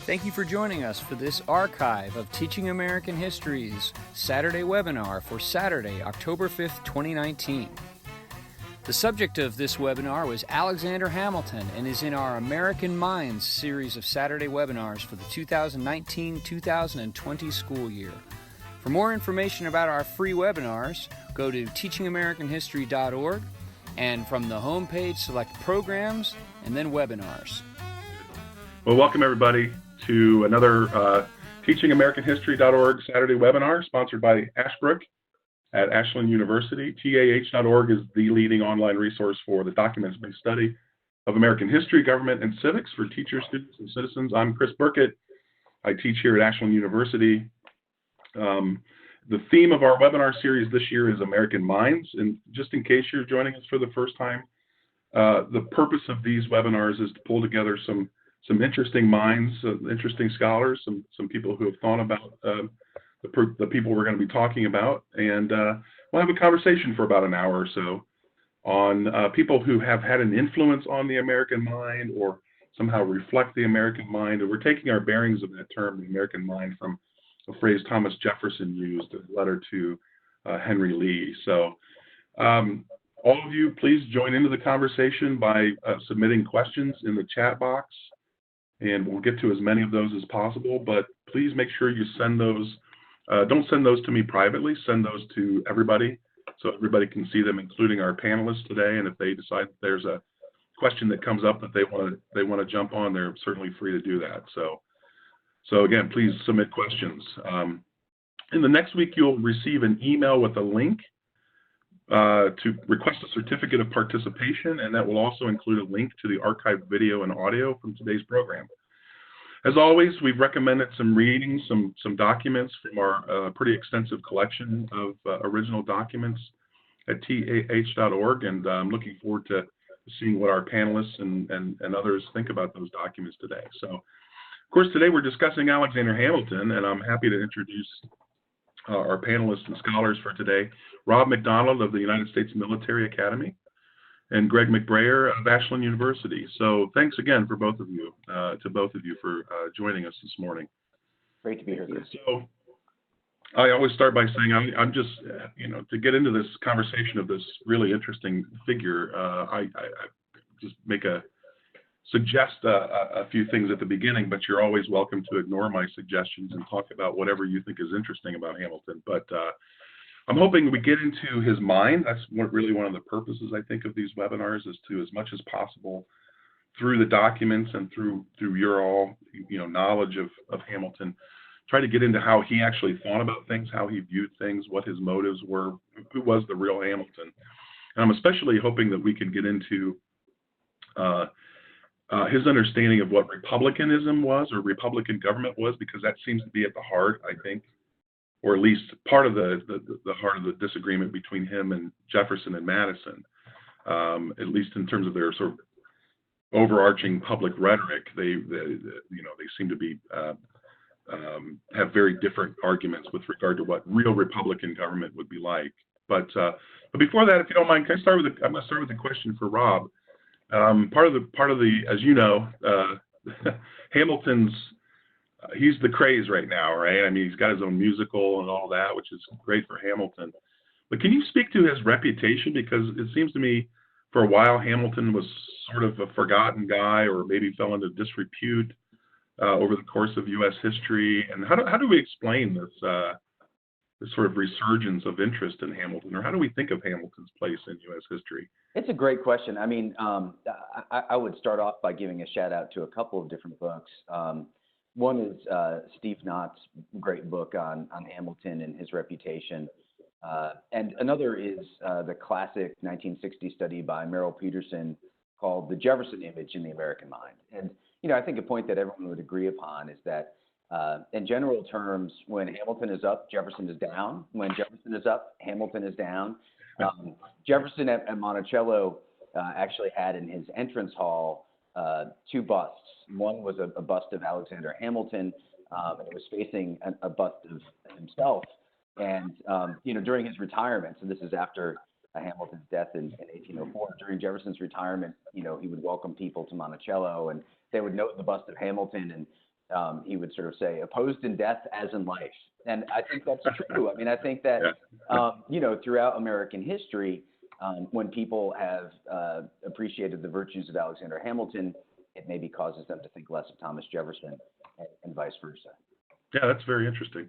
Thank you for joining us for this archive of Teaching American History's Saturday webinar for Saturday, October 5th, 2019. The subject of this webinar was Alexander Hamilton and is in our American Minds series of Saturday webinars for the 2019-2020 school year. For more information about our free webinars, go to teachingamericanhistory.org and from the homepage select Programs and then Webinars. Well, welcome everybody to another teachingamericanhistory.org Saturday webinar sponsored by Ashbrook at Ashland University. TAH.org is the leading online resource for the documents-based study of American history, government, and civics for teachers, students, and citizens. I'm Chris Burkett. I teach here at Ashland University. The theme of our webinar series this year is American Minds. And just in case you're joining us for the first time, the purpose of these webinars is to pull together some interesting minds, interesting scholars, some people who have thought about the people we're going to be talking about, and we'll have a conversation for about an hour or so on people who have had an influence on the American mind or somehow reflect the American mind. And we're taking our bearings of that term, the American mind, from a phrase Thomas Jefferson used in a letter to Henry Lee. So all of you, please join into the conversation by submitting questions in the chat box, and we'll get to as many of those as possible. But please make sure you send those. Don't send those to me privately. Send those to everybody so everybody can see them, including our panelists today. And if they decide there's a question that comes up that they want to jump on, they're certainly free to do that. So again, please submit questions. In the next week, you'll receive an email with a link to request a certificate of participation, and that will also include a link to the archived video and audio from today's program. As always, we've recommended some reading, some documents from our pretty extensive collection of original documents at TAH.org, and I'm looking forward to seeing what our panelists and others think about those documents today. So, of course, today we're discussing Alexander Hamilton, and I'm happy to introduce our panelists and scholars for today: Rob McDonald of the United States Military Academy and Greg McBrayer of Ashland University. So thanks again for both of you, for joining us this morning. Great to be here. So I always start by saying I'm just, to get into this conversation of this really interesting figure, I just suggest a few things at the beginning, but you're always welcome to ignore my suggestions and talk about whatever you think is interesting about Hamilton. But I'm hoping we get into his mind. That's really one of the purposes, I think, of these webinars, is to, as much as possible, through the documents and through your all, knowledge of Hamilton, try to get into how he actually thought about things, how he viewed things, what his motives were, who was the real Hamilton. And I'm especially hoping that we can get into his understanding of what Republicanism was, or Republican government was, because that seems to be at the heart, I think, or at least part of the heart of the disagreement between him and Jefferson and Madison, at least in terms of their sort of overarching public rhetoric. They seem to be have very different arguments with regard to what real Republican government would be like. But before that, if you don't mind, I'm going to start with a question for Rob. Part of the, as you know, Hamilton's, he's the craze right now, right? I mean, he's got his own musical and all that, which is great for Hamilton. But can you speak to his reputation? Because it seems to me, for a while, Hamilton was sort of a forgotten guy, or maybe fell into disrepute over the course of U.S. history. And how do we explain this sort of resurgence of interest in Hamilton, or how do we think of Hamilton's place in U.S. history? It's a great question. I mean, I would start off by giving a shout out to a couple of different books. One is Steve Knott's great book on Hamilton and his reputation. And another is the classic 1960 study by Merrill Peterson called The Jefferson Image in the American Mind. And, I think a point that everyone would agree upon is that in general terms, when Hamilton is up, Jefferson is down. When Jefferson is up, Hamilton is down. Jefferson at Monticello actually had in his entrance hall two busts. One was a bust of Alexander Hamilton, and it was facing a bust of himself. And, during his retirement, so this is after Hamilton's death in 1804, during Jefferson's retirement, he would welcome people to Monticello, and they would note the bust of Hamilton, and he would sort of say, opposed in death as in life. And I think that's true. I mean, I think that, throughout American history, when people have appreciated the virtues of Alexander Hamilton, it maybe causes them to think less of Thomas Jefferson and vice versa. Yeah, that's very interesting.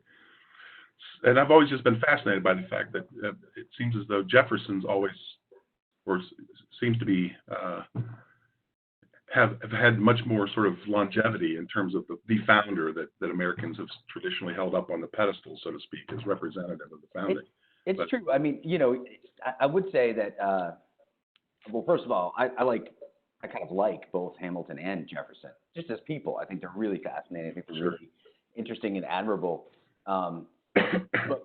And I've always just been fascinated by the fact that it seems as though Jefferson's always, or seems to be, have had much more sort of longevity in terms of the founder that Americans have traditionally held up on the pedestal, so to speak, as representative of the founding. It's true. I mean, I would say that, well, first of all, I kind of like both Hamilton and Jefferson, just as people. I think they're really fascinating. I think they're really interesting and admirable.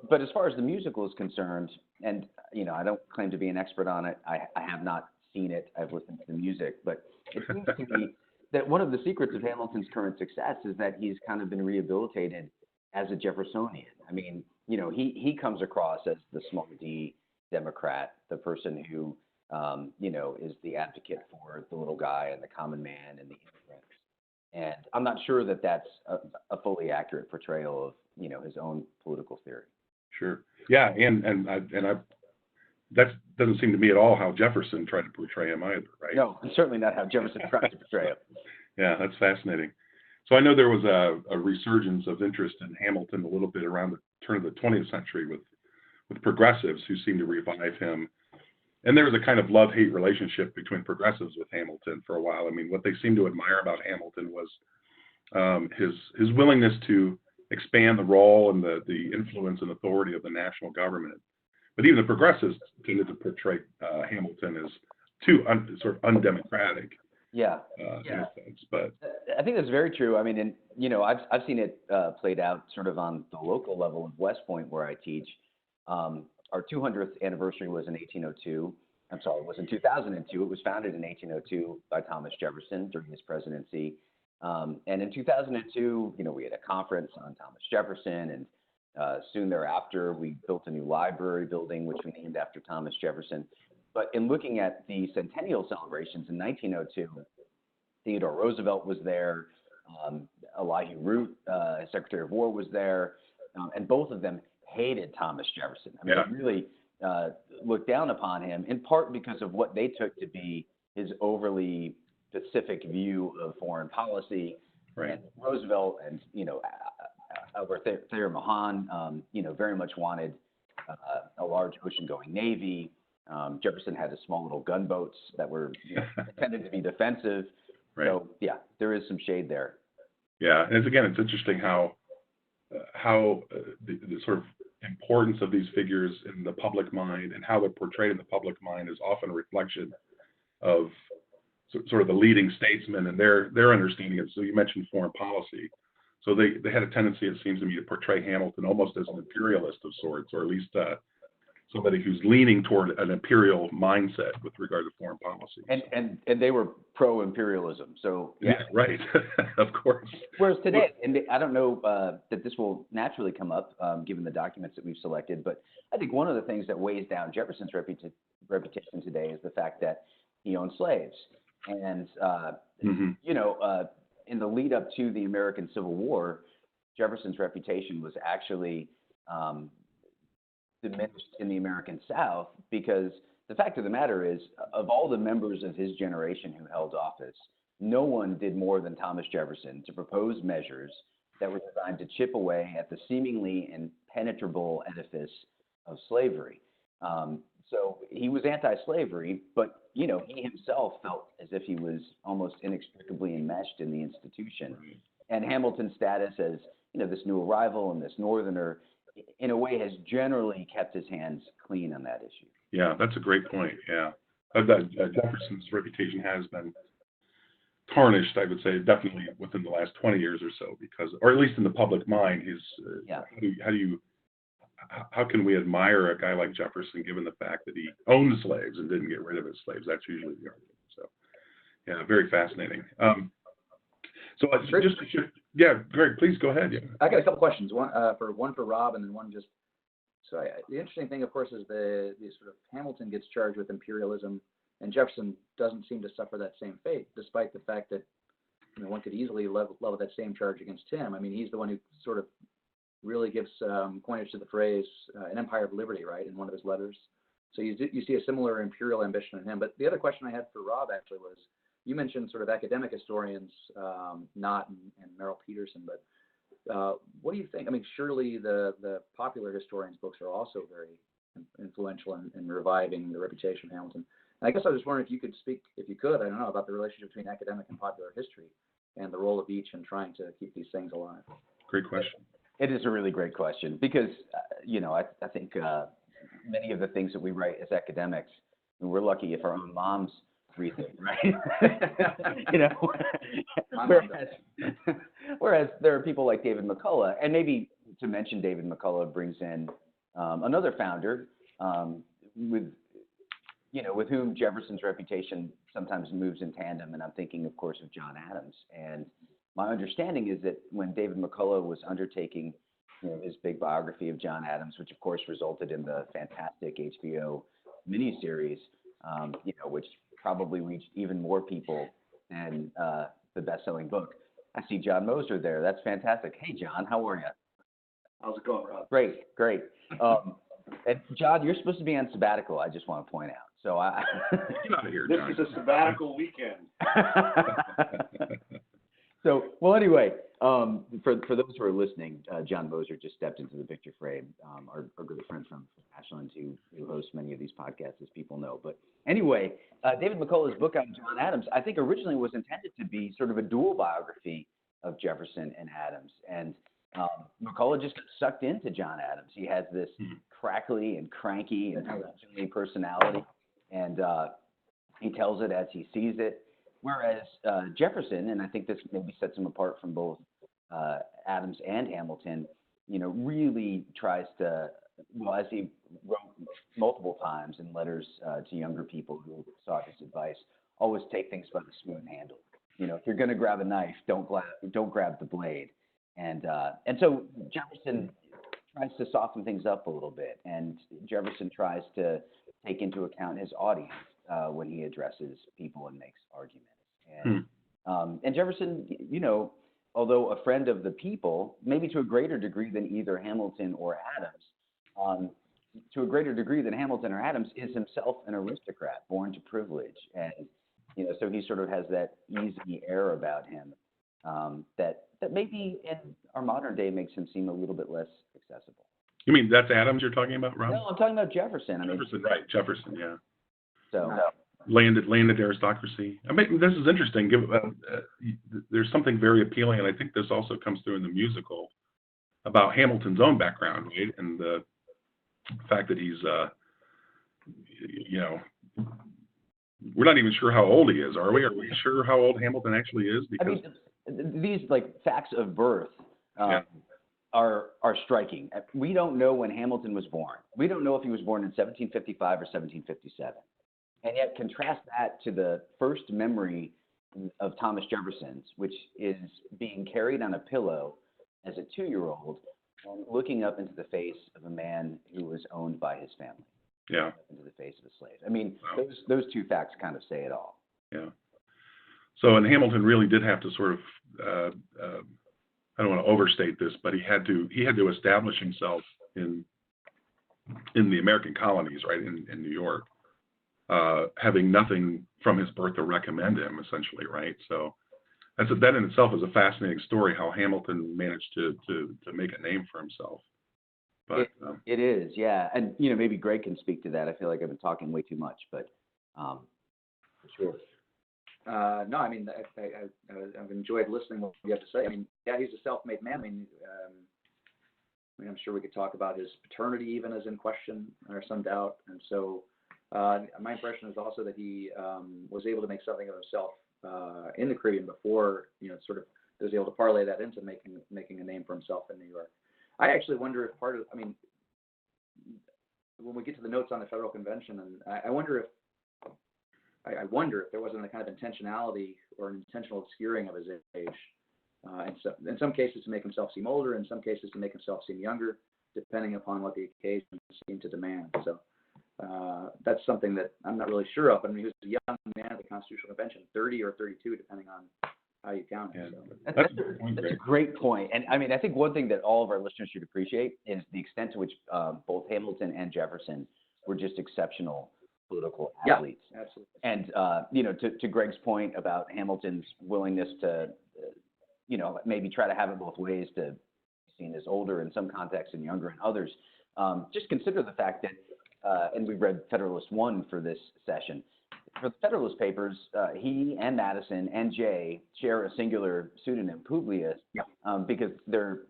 But as far as the musical is concerned, and I don't claim to be an expert on it. I have not seen it. I've listened to the music, but it seems to me that one of the secrets of Hamilton's current success is that he's kind of been rehabilitated as a Jeffersonian. I mean, he comes across as the small d Democrat, the person who is the advocate for the little guy and the common man and the immigrants. And I'm not sure that that's a fully accurate portrayal of his own political theory. Sure. Yeah, and that doesn't seem to me at all how Jefferson tried to portray him either, right? No, certainly not how Jefferson tried to portray him. Yeah, that's fascinating. So I know there was a resurgence of interest in Hamilton a little bit around the turn of the 20th century with progressives who seemed to revive him. And there was a kind of love-hate relationship between progressives with Hamilton for a while. I mean, what they seemed to admire about Hamilton was his willingness to expand the role and the influence and authority of the national government. But even the progressives tended to portray Hamilton as too sort of undemocratic. Yeah. In a sense, but I think that's very true. I mean, and I've seen it played out sort of on the local level of West Point where I teach. Our 200th anniversary was in 1802. I'm sorry, it was in 2002. It was founded in 1802 by Thomas Jefferson during his presidency. And in 2002, we had a conference on Thomas Jefferson, and soon thereafter, we built a new library building, which we named after Thomas Jefferson. But in looking at the centennial celebrations in 1902, Theodore Roosevelt was there, Elihu Root, Secretary of War, was there, and both of them hated Thomas Jefferson. I mean, they really looked down upon him, in part because of what they took to be his overly specific view of foreign policy. Right. And Roosevelt and Albert Thayer Mahan, very much wanted a large ocean-going navy. Jefferson had his small little gunboats that were intended to be defensive. Right. So yeah, there is some shade there. Yeah, and it's interesting how the sort of importance of these figures in the public mind and how they're portrayed in the public mind is often a reflection of sort of the leading statesmen and their understanding of. So you mentioned foreign policy. So they had a tendency, it seems to me, to portray Hamilton almost as an imperialist of sorts, or at least somebody who's leaning toward an imperial mindset with regard to foreign policy. And they were pro-imperialism. So yeah right, of course. Whereas today, and I don't know that this will naturally come up given the documents that we've selected, but I think one of the things that weighs down Jefferson's reputation today is the fact that he owned slaves. And, in the lead up to the American Civil War, Jefferson's reputation was actually diminished in the American South, because the fact of the matter is, of all the members of his generation who held office, no one did more than Thomas Jefferson to propose measures that were designed to chip away at the seemingly impenetrable edifice of slavery. So he was anti-slavery, but he himself felt as if he was almost inextricably enmeshed in the institution. And Hamilton's status as this new arrival and this northerner, in a way, has generally kept his hands clean on that issue. Yeah, that's a great point. Yeah, Jefferson's reputation has been tarnished, I would say, definitely within the last 20 years or so, because, or at least in the public mind, how can we admire a guy like Jefferson given the fact that he owned slaves and didn't get rid of his slaves? That's usually the argument. So, yeah, very fascinating. Greg, please go ahead. Yeah. I got a couple questions. One for Rob, and then one just. So the interesting thing, of course, is the sort of Hamilton gets charged with imperialism, and Jefferson doesn't seem to suffer that same fate, despite the fact that one could easily level that same charge against him. I mean, he's the one who sort of really gives coinage to the phrase an empire of liberty, right, in one of his letters. So you see a similar imperial ambition in him. But the other question I had for Rob actually was, you mentioned sort of academic historians, Knott and Merrill Peterson, but what do you think? I mean, surely the popular historians' books are also very influential in reviving the reputation of Hamilton. And I guess I was just wondering if you could speak, if you could, I don't know, about the relationship between academic and popular history and the role of each in trying to keep these things alive. Great question. It is a really great question because, I think many of the things that we write as academics, and we're lucky if our own moms read them, right? Whereas there are people like David McCullough, and maybe to mention David McCullough brings in another founder with whom Jefferson's reputation sometimes moves in tandem, and I'm thinking, of course, of John Adams. And my understanding is that when David McCullough was undertaking his big biography of John Adams, which of course resulted in the fantastic HBO miniseries, which probably reached even more people than the best-selling book. I see John Moser there. That's fantastic. Hey, John, how are you? How's it going, Rob? Great. And John, you're supposed to be on sabbatical, I just want to point out. So Get out of here, This John. is a sabbatical weekend. So, well, anyway, for those who are listening, John Moser just stepped into the picture frame, our good friend from Ashland who hosts many of these podcasts, as people know. But anyway, David McCullough's book on John Adams, I think originally was intended to be sort of a dual biography of Jefferson and Adams. And McCullough just got sucked into John Adams. He has this crackly and cranky and curmudgeonly personality, and he tells it as he sees it. Whereas Jefferson, and I think this maybe sets him apart from both Adams and Hamilton, really tries to, well, as he wrote multiple times in letters to younger people who sought his advice, always take things by the smooth handle. If you're going to grab a knife, don't grab the blade. And so Jefferson tries to soften things up a little bit, and Jefferson tries to take into account his audience when he addresses people and makes arguments. And Jefferson, although a friend of the people, maybe to a greater degree than either Hamilton or Adams, to a greater degree than Hamilton or Adams, is himself an aristocrat born to privilege. And, so he sort of has that easy air about him that maybe in our modern day makes him seem a little bit less accessible. You mean that's Adams you're talking about, Rob? No, I'm talking about Jefferson. Right, Jefferson, yeah. So Landed aristocracy. I mean, this is interesting. There's something very appealing, and I think this also comes through in the musical about Hamilton's own background, right? And the fact that he's, we're not even sure how old he is, are we? Are we sure how old Hamilton actually is? Because these facts of birth are striking. We don't know when Hamilton was born. We don't know if he was born in 1755 or 1757. And yet contrast that to the first memory of Thomas Jefferson's, which is being carried on a pillow as a 2-year-old and looking up into the face of a man who was owned by his family. Yeah. Into the face of a slave. I mean, those two facts kind of say it all. Yeah. So, and Hamilton really did have to sort of, I don't want to overstate this, but he had to establish himself in the American colonies, right, in New York. Having nothing from his birth to recommend him, essentially, right? So that in itself is a fascinating story, how Hamilton managed to make a name for himself. But it is, yeah. And, maybe Greg can speak to that. I feel like I've been talking way too much, but for sure. No, I mean, I've enjoyed listening to what you have to say. I mean, yeah, he's a self-made man. I mean, I'm sure we could talk about his paternity even as in question or some doubt. And so my impression is also that he was able to make something of himself in the Caribbean before, sort of was able to parlay that into making a name for himself in New York. I actually wonder if when we get to the notes on the Federal Convention, and I wonder if there wasn't a kind of intentionality or an intentional obscuring of his age. In some cases to make himself seem older, in some cases to make himself seem younger, depending upon what the occasion seemed to demand. So that's something that I'm not really sure of. I mean, he was a young man at the Constitutional Convention, 30 or 32, depending on how you count it. Yeah. So. That's a great point. And I mean, I think one thing that all of our listeners should appreciate is the extent to which both Hamilton and Jefferson were just exceptional political athletes. Yeah, absolutely. And, to Greg's point about Hamilton's willingness to, maybe try to have it both ways, to be seen as older in some contexts and younger in others, just consider the fact that, and we read Federalist 1 for this session. For the Federalist Papers, he and Madison and Jay share a singular pseudonym, Publius, because they're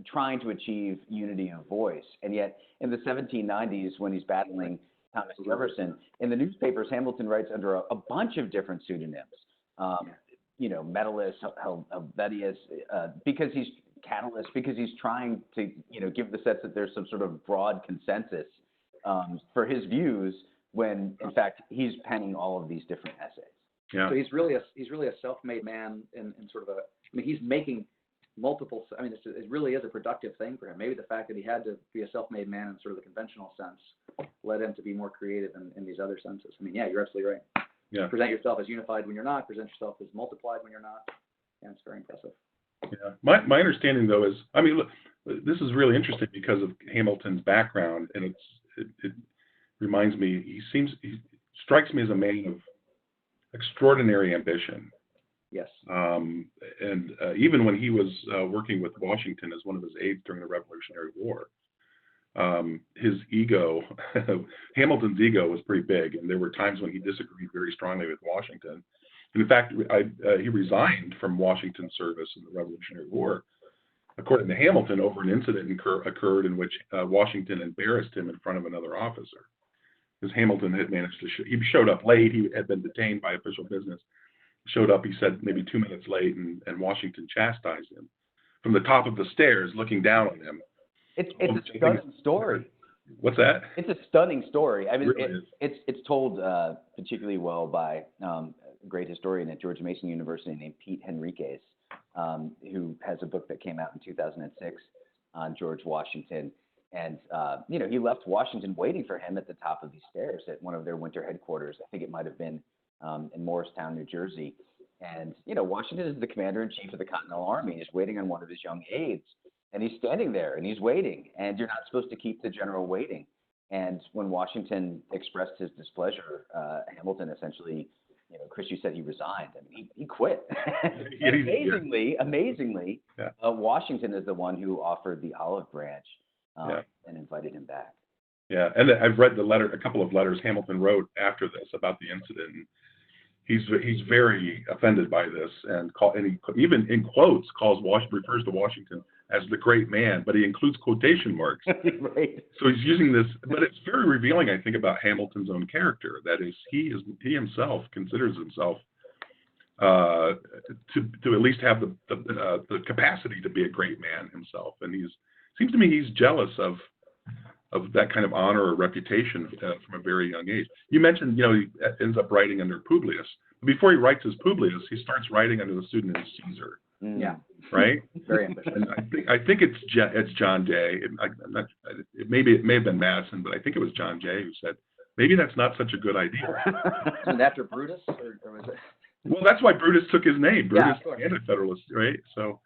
trying to achieve unity of voice. And yet, in the 1790s, when he's battling Thomas Jefferson, in the newspapers, Hamilton writes under a bunch of different pseudonyms. Metellus, Helvetius, because he's Catalyst, because he's trying to, give the sense that there's some sort of broad consensus for his views, when in fact he's penning all of these different essays. Yeah. So he's really a self-made man in sort of he's making multiple. I mean, it really is a productive thing for him. Maybe the fact that he had to be a self-made man in sort of the conventional sense led him to be more creative in these other senses. I mean, yeah, you're absolutely right. Yeah. Present yourself as unified when you're not. Present yourself as multiplied when you're not. Yeah, it's very impressive. Yeah. My understanding, though, is, I mean, look, this is really interesting because of Hamilton's background, and it reminds me, he strikes me as a man of extraordinary ambition. Yes. And even when he was working with Washington as one of his aides during the Revolutionary War, his ego, Hamilton's ego was pretty big, and there were times when he disagreed very strongly with Washington. And in fact, he resigned from Washington's service in the Revolutionary War, according to Hamilton, over an incident occurred in which Washington embarrassed him in front of another officer. Because Hamilton had managed to he showed up late. He had been detained by official business. Showed up, he said, maybe 2 minutes late, and Washington chastised him from the top of the stairs, looking down on him. It's a stunning story. What's that? It's a stunning story. I mean, Really it's told particularly well by a great historian at George Mason University named Pete Henriquez, who has a book that came out in 2006 on George Washington. And, he left Washington waiting for him at the top of these stairs at one of their winter headquarters. I think it might have been in Morristown, New Jersey. And, Washington is the commander-in-chief of the Continental Army. He's waiting on one of his young aides. And he's standing there, and he's waiting. And you're not supposed to keep the general waiting. And when Washington expressed his displeasure, Hamilton essentially, Chris, you said he resigned. I mean, he quit. Amazingly, Washington is the one who offered the olive branch and invited him back. Yeah, and I've read a couple of letters Hamilton wrote after this about the incident. He's very offended by this, and he even in quotes refers to Washington as the great man, but he includes quotation marks. Right. So he's using this, but it's very revealing, I think, about Hamilton's own character. That is, he himself considers himself to at least have the capacity to be a great man himself, and seems to me he's jealous of that kind of honor or reputation from a very young age. You mentioned, he ends up writing under Publius. Before he writes as Publius, he starts writing under the pseudonym Caesar. Yeah. Right. Very ambitious. And I think it's John Jay. It may have been Madison, but I think it was John Jay who said maybe that's not such a good idea. And after Brutus, or was it? Well, that's why Brutus took his name. Brutus, AntiFederalists, right? So.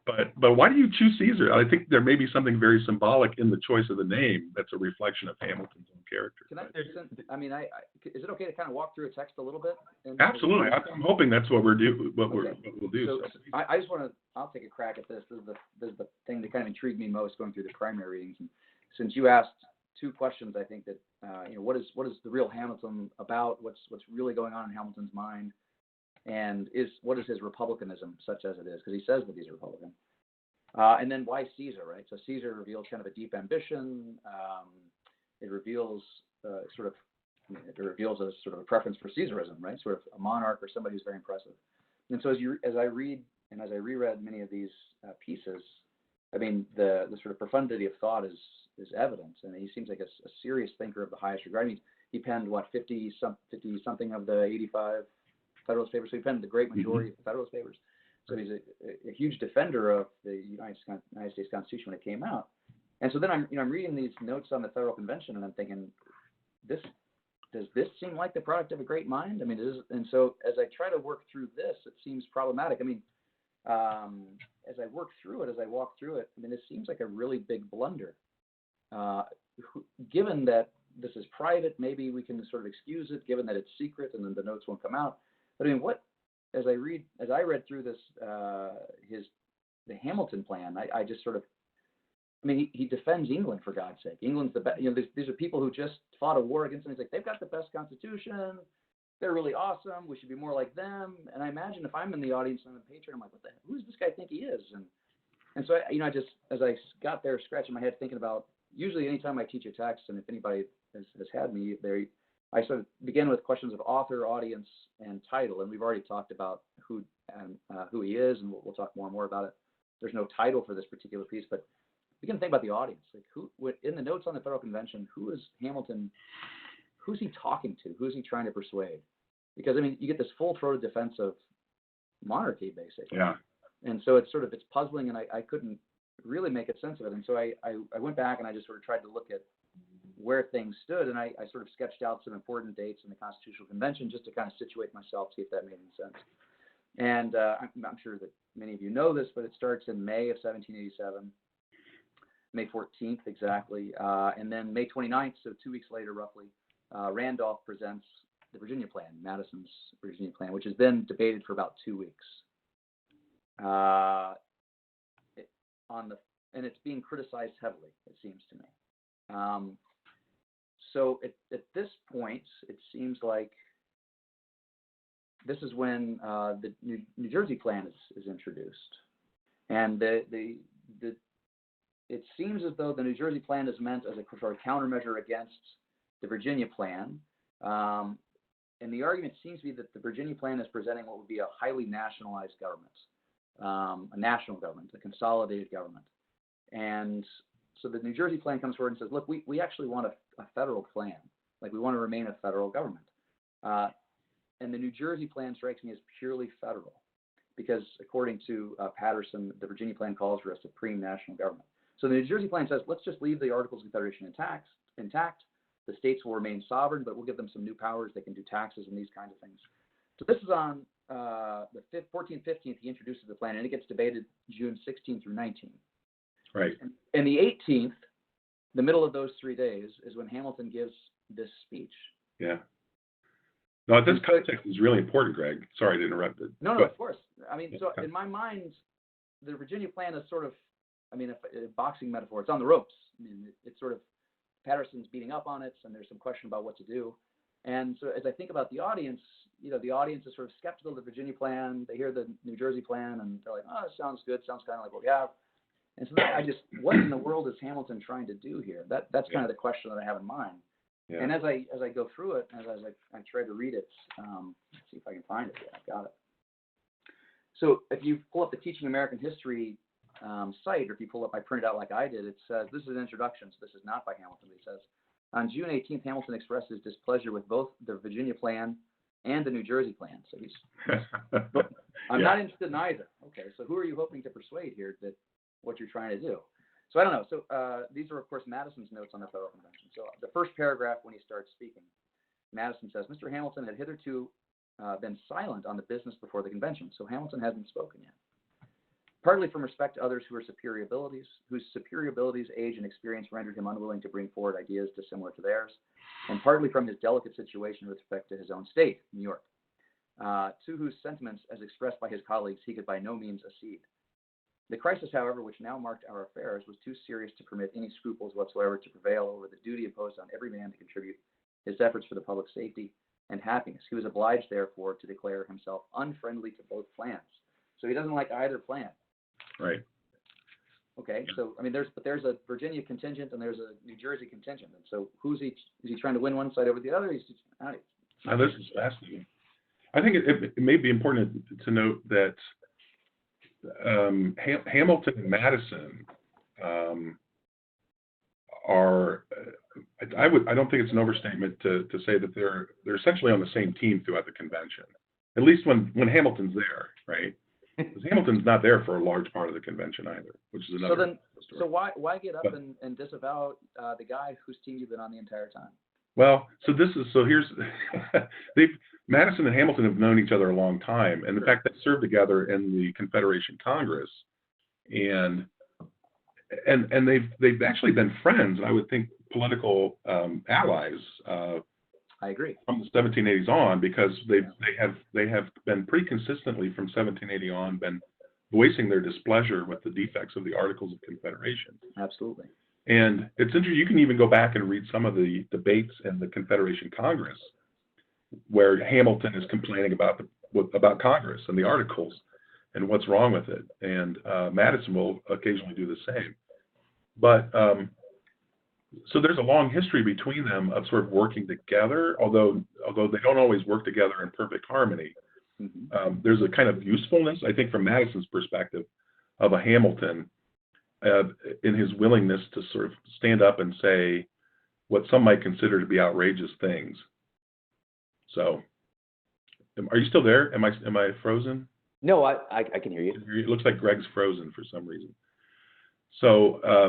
But why do you choose Caesar? I think there may be something very symbolic in the choice of the name that's a reflection of Hamilton's own character. Is it okay to kind of walk through a text a little bit? Absolutely. I'm hoping that's what we'll do. So I just want to. I'll take a crack at this. This is the thing that kind of intrigued me most going through the primary readings. And since you asked two questions, I think that what is the real Hamilton about? What's really going on in Hamilton's mind? And what is his republicanism, such as it is? Because he says that he's a Republican. And then why Caesar, right? So Caesar reveals kind of a deep ambition. It reveals a sort of a preference for Caesarism, right? Sort of a monarch or somebody who's very impressive. And so as I read and as I reread many of these pieces, I mean, the sort of profundity of thought is evident, and he seems like a serious thinker of the highest regard. I mean, he penned 50 something of the 85 Federalist Papers. So he penned the great majority of the Federalist Papers. So he's a huge defender of the United States Constitution when it came out. And so then I'm reading these notes on the Federal Convention, and I'm thinking, does this seem like the product of a great mind? I mean, and so as I try to work through this, it seems problematic. I mean, as I walk through it, I mean, it seems like a really big blunder. Given that this is private, maybe we can sort of excuse it, given that it's secret and then the notes won't come out. But I mean, as I read through this, the Hamilton plan, I just sort of, I mean, he defends England, for God's sake. England's the best. You know, these are people who just fought a war against them. He's like, they've got the best constitution. They're really awesome. We should be more like them. And I imagine if I'm in the audience and I'm a patron, I'm like, who does this guy think he is? And so, I just, as I got there scratching my head thinking about, usually anytime I teach a text, and if anybody has had me there, I sort of begin with questions of author, audience, and title. And we've already talked about who he is, and we'll talk more and more about it. There's no title for this particular piece, but we can think about the audience. Like, who in the notes on the Federal Convention, who is Hamilton? Who's he talking to? Who's he trying to persuade? Because I mean, you get this full-throated defense of monarchy, basically. Yeah. And so it's puzzling, and I couldn't really make a sense of it. And so I went back and I just sort of tried to look at where things stood, and I sort of sketched out some important dates in the Constitutional Convention just to kind of situate myself, see if that made any sense. And I'm sure that many of you know this, but it starts in May of 1787. May 14th exactly, and then May 29th, so 2 weeks later roughly, Randolph presents the Virginia Plan, Madison's Virginia Plan, which has been debated for about 2 weeks. And it's being criticized heavily, it seems to me. So at this point, it seems like this is when the New Jersey Plan is introduced, and it seems as though the New Jersey Plan is meant as a sort of countermeasure against the Virginia Plan. And the argument seems to be that the Virginia Plan is presenting what would be a highly nationalized government, a national government, a consolidated government. And so the New Jersey Plan comes forward and says, look, we actually want a federal plan. Like, we want to remain a federal government. And the New Jersey Plan strikes me as purely federal because, according to Patterson, the Virginia Plan calls for a supreme national government. So the New Jersey Plan says, let's just leave the Articles of Confederation intact. The states will remain sovereign, but we'll give them some new powers. They can do taxes and these kinds of things. So this is on the 14th, 15th, he introduces the plan, and it gets debated June 16th through 19th. Right. And the 18th, the middle of those 3 days, is when Hamilton gives this speech. Yeah. No, this context is really important, Greg. Sorry to interrupt. No, of course. I mean, so in my mind, the Virginia Plan is sort of, I mean, a boxing metaphor. It's on the ropes. I mean, it's sort of, Patterson's beating up on it, and there's some question about what to do. And so as I think about the audience, the audience is sort of skeptical of the Virginia Plan. They hear the New Jersey Plan, and they're like, oh, it sounds good. Sounds kind of like what we have. And so what in the world is Hamilton trying to do here? That's kind of the question that I have in mind. Yeah. And as I go through it, as I try to read it, let's see if I can find it. Yeah, I've got it. So if you pull up the Teaching American History site, or if you pull up, I printed out like I did, it says, this is an introduction, so this is not by Hamilton, but he says, on June 18th, Hamilton expressed his displeasure with both the Virginia Plan and the New Jersey Plan. So I'm not interested in either. Okay, so who are you hoping to persuade here that what you're trying to do? So I don't know. So these are, of course, Madison's notes on the Federal Convention. So the first paragraph, when he starts speaking, Madison says, Mr. Hamilton had hitherto been silent on the business before the convention, so Hamilton hasn't spoken yet. Partly from respect to others whose superior abilities, age, and experience rendered him unwilling to bring forward ideas dissimilar to theirs, and partly from his delicate situation with respect to his own state, New York, to whose sentiments, as expressed by his colleagues, he could by no means accede. The crisis, however, which now marked our affairs, was too serious to permit any scruples whatsoever to prevail over the duty imposed on every man to contribute his efforts for the public safety and happiness. He was obliged, therefore, to declare himself unfriendly to both plans. So he doesn't like either plan. Right. Okay. So I mean, there's a Virginia contingent and there's a New Jersey contingent. And so is he trying to win one side over the other? Now, this is fascinating. I think it may be important to note that Hamilton and Madison are. I don't think it's an overstatement to say that they're essentially on the same team throughout the convention. At least when Hamilton's there, right? Because Hamilton's not there for a large part of the convention either, which is another story. So why get up and disavow the guy whose team you've been on the entire time? Well, here's they've Madison and Hamilton have known each other a long time, and in fact, they served together in the Confederation Congress, and they've actually been friends. I would think political allies. I agree. From the 1780s on, because they have been pretty consistently from 1780 on been voicing their displeasure with the defects of the Articles of Confederation. Absolutely. And it's interesting. You can even go back and read some of the debates in the Confederation Congress, where Hamilton is complaining about Congress and the Articles and what's wrong with it, and Madison will occasionally do the same. But so there's a long history between them of sort of working together, although they don't always work together in perfect harmony. Mm-hmm. There's a kind of usefulness, I think, from Madison's perspective, of a Hamilton in his willingness to sort of stand up and say what some might consider to be outrageous things. So, are you still there? Am I frozen? No, I can hear you. It looks like Greg's frozen for some reason. So, I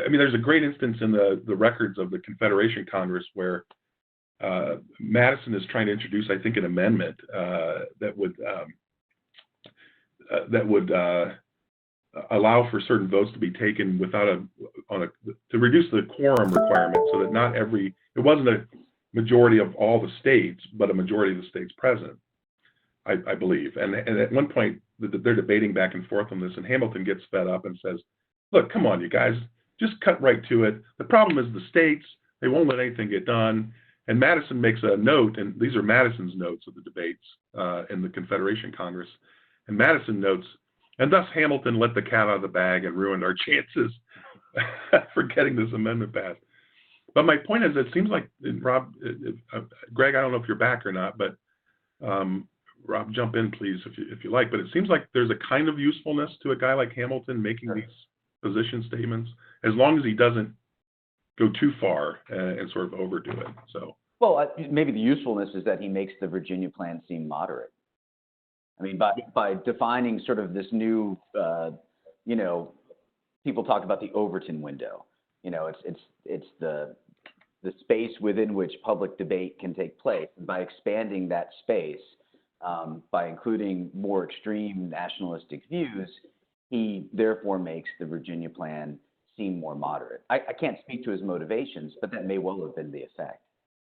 mean, there's a great instance in the records of the Confederation Congress where Madison is trying to introduce, I think, an amendment that would allow for certain votes to be taken to reduce the quorum requirement, so that it wasn't a majority of all the states, but a majority of the states present, I believe. And at one point, they're debating back and forth on this, and Hamilton gets fed up and says, "Look, come on, you guys, just cut right to it. The problem is the states; they won't let anything get done." And Madison makes a note, and these are Madison's notes of the debates in the Confederation Congress. And Madison notes, "And thus Hamilton let the cat out of the bag and ruined our chances for getting this amendment passed." But my point is, it seems like, Rob, Greg, I don't know if you're back or not, but Rob, jump in, please, if you like. But it seems like there's a kind of usefulness to a guy like Hamilton making these position statements, as long as he doesn't go too far and sort of overdo it. So. Well, maybe the usefulness is that he makes the Virginia Plan seem moderate. I mean, by defining sort of this new, people talk about the Overton window. It's the space within which public debate can take place. And by expanding that space, by including more extreme nationalistic views, he therefore makes the Virginia Plan seem more moderate. I can't speak to his motivations, but that may well have been the effect.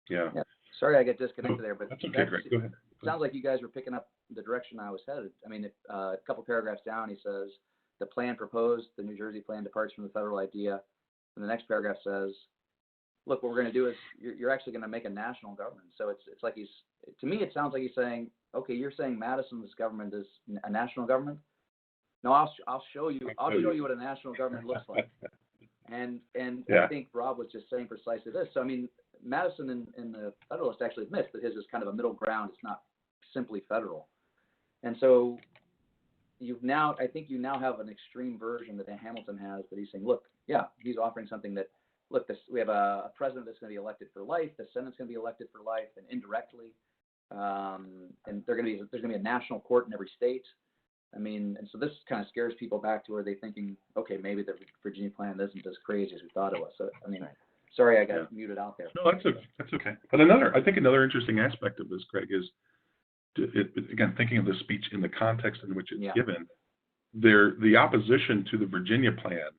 Yeah. Sorry, I got disconnected there, but that's okay, Greg. Go ahead. Sounds like you guys were picking up the direction I was headed. I mean, a couple paragraphs down, he says, "The plan proposed, the New Jersey plan, departs from the federal idea." And the next paragraph says, "Look, what we're going to do is you're actually going to make a national government." So it's like to me, it sounds like he's saying, okay, you're saying Madison's government is a national government. No, I'll show you what a national government looks like. And yeah. I think Rob was just saying precisely this. So I mean, Madison and the Federalists actually admits that his is kind of a middle ground. It's not simply federal. And so I think you now have an extreme version that Hamilton has, that he's saying, look, yeah, he's offering something that, look, we have a president that's going to be elected for life. The Senate's going to be elected for life and indirectly. And there's going to be a national court in every state. I mean, and so this kind of scares people back to where they're thinking, okay, maybe the Virginia plan isn't as crazy as we thought it was. So, I mean, sorry, I got muted out there. No, that's okay. But I think another interesting aspect of this, Craig, is again, thinking of the speech in the context in which it's given, the opposition to the Virginia plan,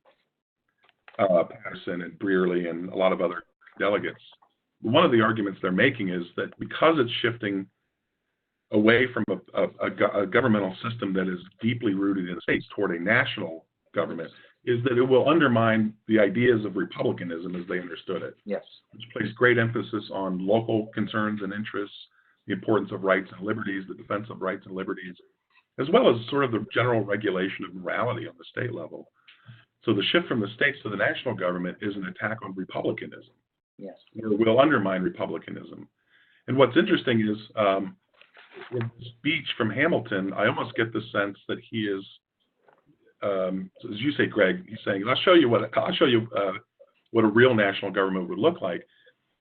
Patterson and Brearley and a lot of other delegates, one of the arguments they're making is that because it's shifting away from a governmental system that is deeply rooted in the states toward a national government, is that it will undermine the ideas of republicanism as they understood it. Yes. Which placed great emphasis on local concerns and interests, the importance of rights and liberties, the defense of rights and liberties, as well as sort of the general regulation of morality on the state level. So the shift from the states to the national government is an attack on republicanism. Yes. Or will undermine republicanism. And what's interesting is, in the speech from Hamilton, I almost get the sense that he is, as you say, Greg, he's saying, I'll show you what a real national government would look like.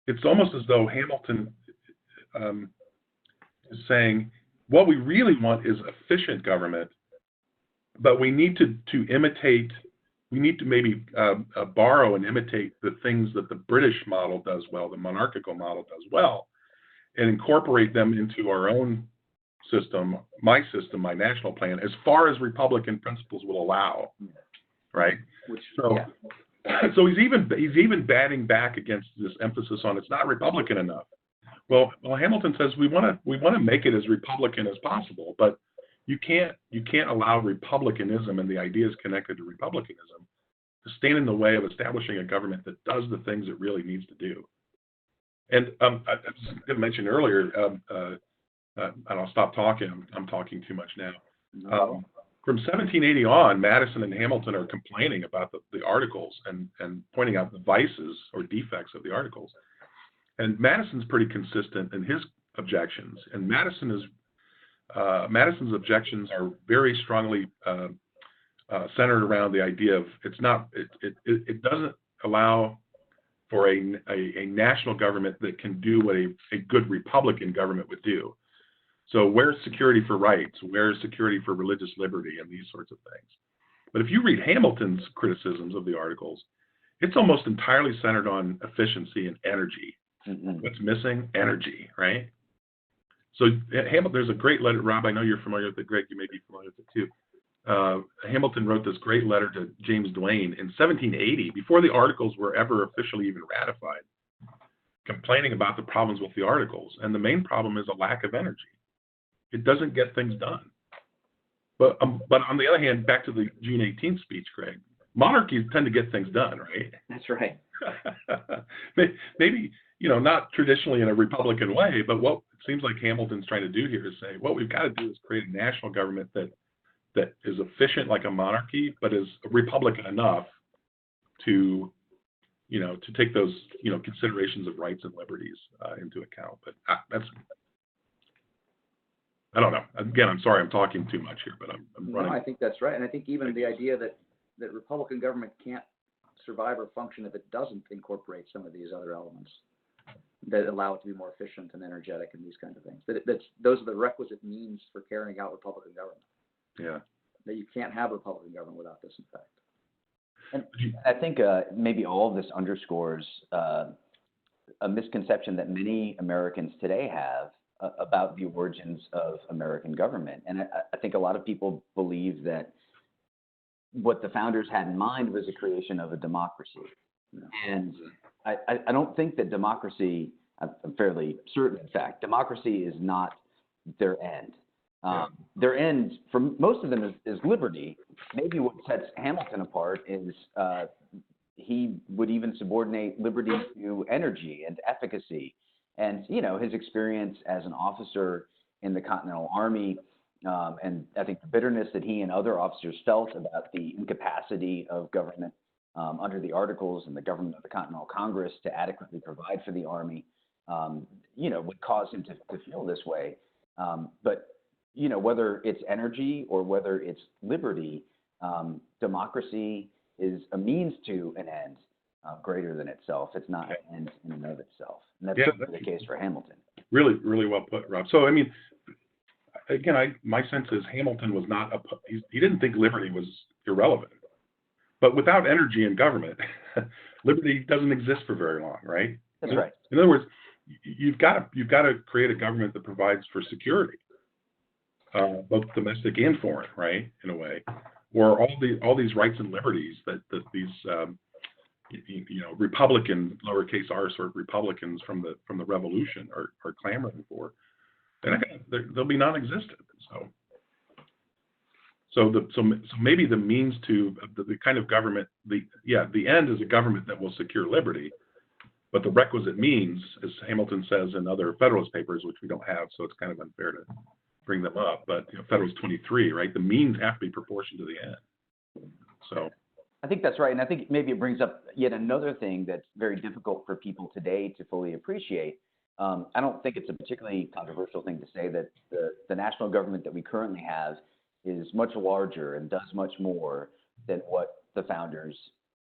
It's almost as though Hamilton is saying, what we really want is efficient government, but we need to imitate we need to maybe borrow and imitate the things that the British model does well, the monarchical model does well, and incorporate them into our own system, my national plan, as far as Republican principles will allow, right? So he's even batting back against this emphasis on it's not Republican enough. Well, Hamilton says we want to make it as Republican as possible, but you can't allow republicanism and the ideas connected to republicanism to stand in the way of establishing a government that does the things it really needs to do. And I mentioned earlier, and I'll stop talking. I'm talking too much now. From 1780 on, Madison and Hamilton are complaining about the articles and pointing out the vices or defects of the articles. And Madison's pretty consistent in his objections. And Madison's objections are very strongly centered around the idea of it doesn't allow for a national government that can do what a good Republican government would do. So where's security for rights? Where's security for religious liberty and these sorts of things? But if you read Hamilton's criticisms of the articles, it's almost entirely centered on efficiency and energy. Mm-hmm. What's missing? Energy, right? So there's a great letter, Rob, I know you're familiar with it, Greg, you may be familiar with it too. Hamilton wrote this great letter to James Duane in 1780, before the articles were ever officially even ratified, complaining about the problems with the articles. And the main problem is a lack of energy. It doesn't get things done. But on the other hand, back to the June 18th speech, Craig, monarchies tend to get things done, right? That's right. Maybe, not traditionally in a Republican way, but what it seems like Hamilton's trying to do here is say, what we've got to do is create a national government that is efficient like a monarchy, but is Republican enough to take those, considerations of rights and liberties into account. But I don't know. Again, I'm sorry I'm talking too much here, but I'm running. No, I think that's right. And I think even the idea that Republican government can't survive or function if it doesn't incorporate some of these other elements that allow it to be more efficient and energetic and these kinds of things. Those are the requisite means for carrying out Republican government. Yeah. That you can't have Republican government without this, in fact. And I think maybe all of this underscores a misconception that many Americans today have about the origins of American government. And I think a lot of people believe that what the founders had in mind was the creation of a democracy. And I don't think that democracy, I'm fairly certain, in fact, democracy is not their end. Their end, for most of them, is liberty. Maybe what sets Hamilton apart is he would even subordinate liberty to energy and efficacy. And, his experience as an officer in the Continental Army, and I think the bitterness that he and other officers felt about the incapacity of government under the Articles and the government of the Continental Congress to adequately provide for the Army, would cause him to feel this way. But whether it's energy or whether it's liberty, democracy is a means to an end greater than itself. It's not an end in and of itself. And that's certainly the case for Hamilton. Really, really well put, Rob. So, I mean, again, my sense is Hamilton was not, he didn't think liberty was irrelevant. But without energy in government, liberty doesn't exist for very long, right? That's right. In other words, you've got to create a government that provides for security, both domestic and foreign, right? In a way, or all these rights and liberties that these Republican lowercase r sort of Republicans from the Revolution are clamoring for. They'll be non-existent. So maybe the means to the kind of government, the end is a government that will secure liberty, but the requisite means, as Hamilton says in other Federalist papers, which we don't have, so it's kind of unfair to bring them up, but Federalist 23, right? The means have to be proportioned to the end. So I think that's right. And I think maybe it brings up yet another thing that's very difficult for people today to fully appreciate. I don't think it's a particularly controversial thing to say that the national government that we currently have is much larger and does much more than what the founders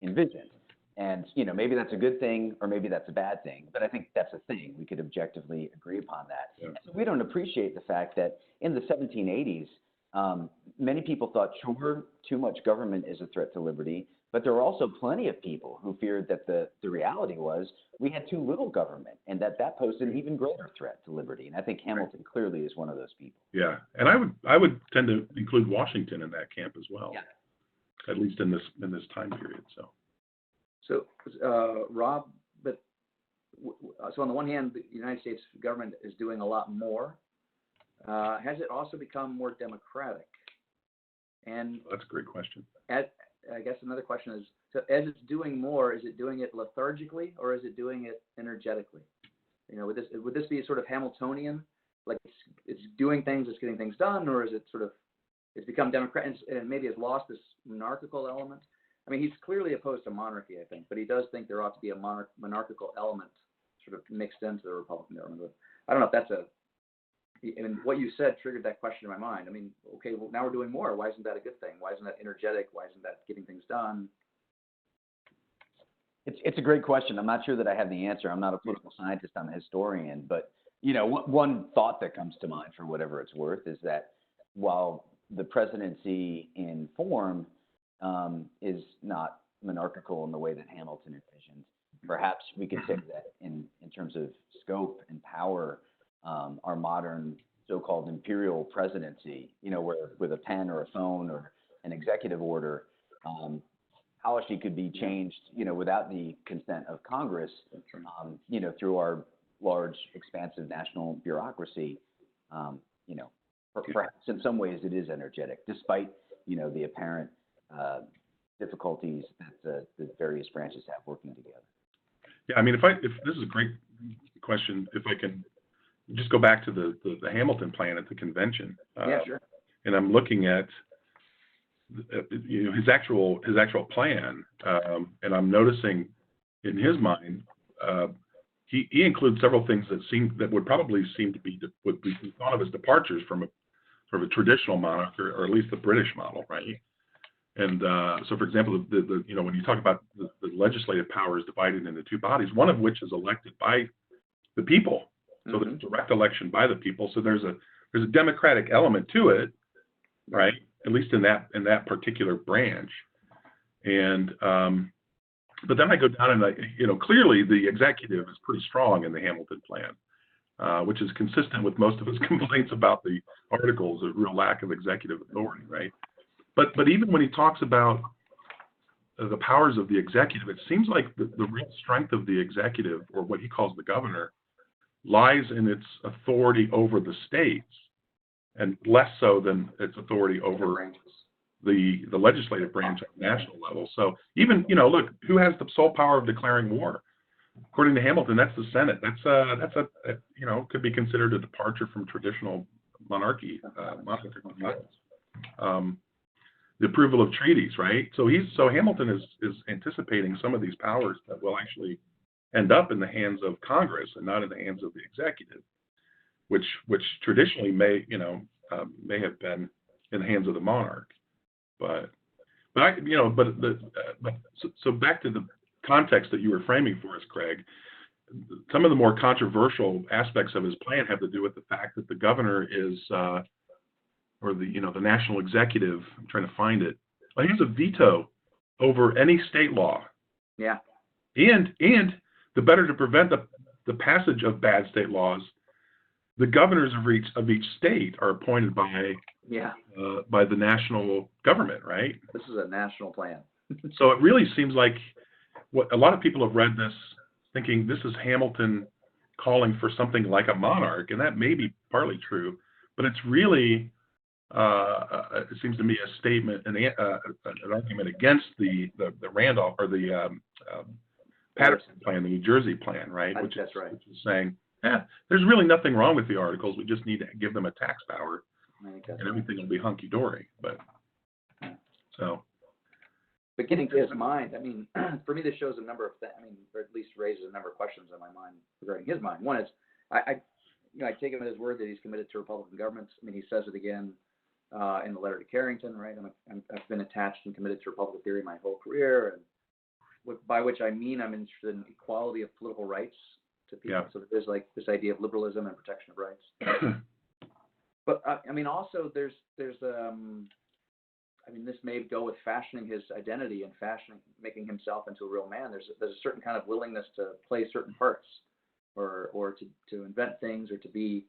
envisioned. And, maybe that's a good thing or maybe that's a bad thing, but I think that's a thing. We could objectively agree upon that. Yeah. So we don't appreciate the fact that in the 1780s, many people thought, sure, too much government is a threat to liberty, But there were also plenty of people who feared that the reality was we had too little government, and that posed an even greater threat to liberty. And I think Hamilton clearly is one of those people. Yeah, and I would tend to include Washington in that camp as well, at least in this time period. So, Rob, but so on the one hand, the United States government is doing a lot more. Has it also become more democratic? And that's a great question. I guess another question is, so as it's doing more, is it doing it lethargically or is it doing it energetically? Would this be sort of Hamiltonian, like it's doing things, it's getting things done, or is it sort of it's become democratic and maybe has lost this monarchical element? I mean, he's clearly opposed to monarchy, I think, but he does think there ought to be a monarchical element sort of mixed into the Republican government. But I don't know if that's and what you said triggered that question in my mind. I mean, okay, well, now we're doing more. Why isn't that a good thing? Why isn't that energetic? Why isn't that getting things done? It's a great question. I'm not sure that I have the answer. I'm not a political scientist. I'm a historian. But, one thought that comes to mind, for whatever it's worth, is that while the presidency in form is not monarchical in the way that Hamilton envisioned, perhaps we could say that in terms of scope and power, our modern so-called imperial presidency, where with a pen or a phone or an executive order, policy could be changed, without the consent of Congress, through our large, expansive national bureaucracy. Perhaps in some ways it is energetic, despite, the apparent difficulties that the various branches have working together. Yeah, I mean, if this is a great question, if I can just go back to the Hamilton plan at the convention. Yeah, sure. And I'm looking at his actual plan, and I'm noticing in his mind he includes several things that would probably seem to be thought of as departures from a traditional monarch, or at least the British model, right? And so, for example, when you talk about the legislative powers divided into two bodies, one of which is elected by the people. So there's direct election by the people. So there's a democratic element to it, right? At least in that particular branch. And but then I go down and clearly the executive is pretty strong in the Hamilton plan, which is consistent with most of his complaints about the articles of real lack of executive authority, right? But even when he talks about the powers of the executive, it seems like the real strength of the executive, or what he calls the governor, lies in its authority over the states, and less so than its authority over the legislative branch at the national level. So even, look, who has the sole power of declaring war? According to Hamilton, that's the Senate. Could be considered a departure from traditional monarchy. The approval of treaties, right? So Hamilton is anticipating some of these powers that will actually end up in the hands of Congress and not in the hands of the executive, which traditionally may have been in the hands of the monarch. So back to the context that you were framing for us, Craig. Some of the more controversial aspects of his plan have to do with the fact that the governor is, or the national executive. I'm trying to find it. He has a veto over any state law. Yeah. And the better to prevent the passage of bad state laws, the governors of each state are appointed by the national government, right? This is a national plan. So it really seems like what a lot of people have read this thinking this is Hamilton calling for something like a monarch, and that may be partly true, but it's really it seems to me a statement, an argument against the Randolph or the Patterson plan, the New Jersey plan, right? Which is saying, there's really nothing wrong with the articles. We just need to give them a tax power, and everything will be hunky dory. But getting to his mind, I mean, for me, this shows a number of things. I mean, or at least raises a number of questions in my mind regarding his mind. One is, I take him at his word that he's committed to Republican governments. I mean, he says it again in the letter to Carrington, right? I've been attached and committed to Republican theory my whole career, and by which I mean I'm interested in equality of political rights to people. Yeah. So there's like this idea of liberalism and protection of rights. But I mean, also there's I mean, this may go with fashioning his identity and making himself into a real man. There's a certain kind of willingness to play certain parts, or to invent things, or to be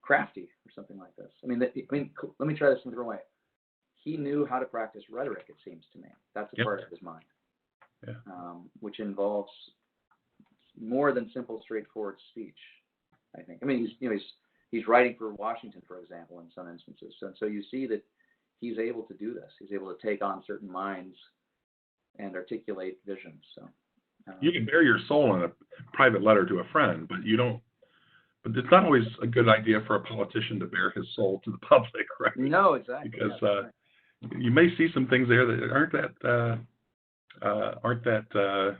crafty, or something like this. I mean, let me try this in a different way. He knew how to practice rhetoric, it seems to me. That's a part of his mind, which involves more than simple, straightforward speech, I think. I mean, he's writing for Washington, for example, in some instances. So you see that he's able to do this. He's able to take on certain minds and articulate visions. So you can bare your soul in a private letter to a friend, but you don't. But it's not always a good idea for a politician to bare his soul to the public, right? No, exactly. Because you may see some things there that aren't that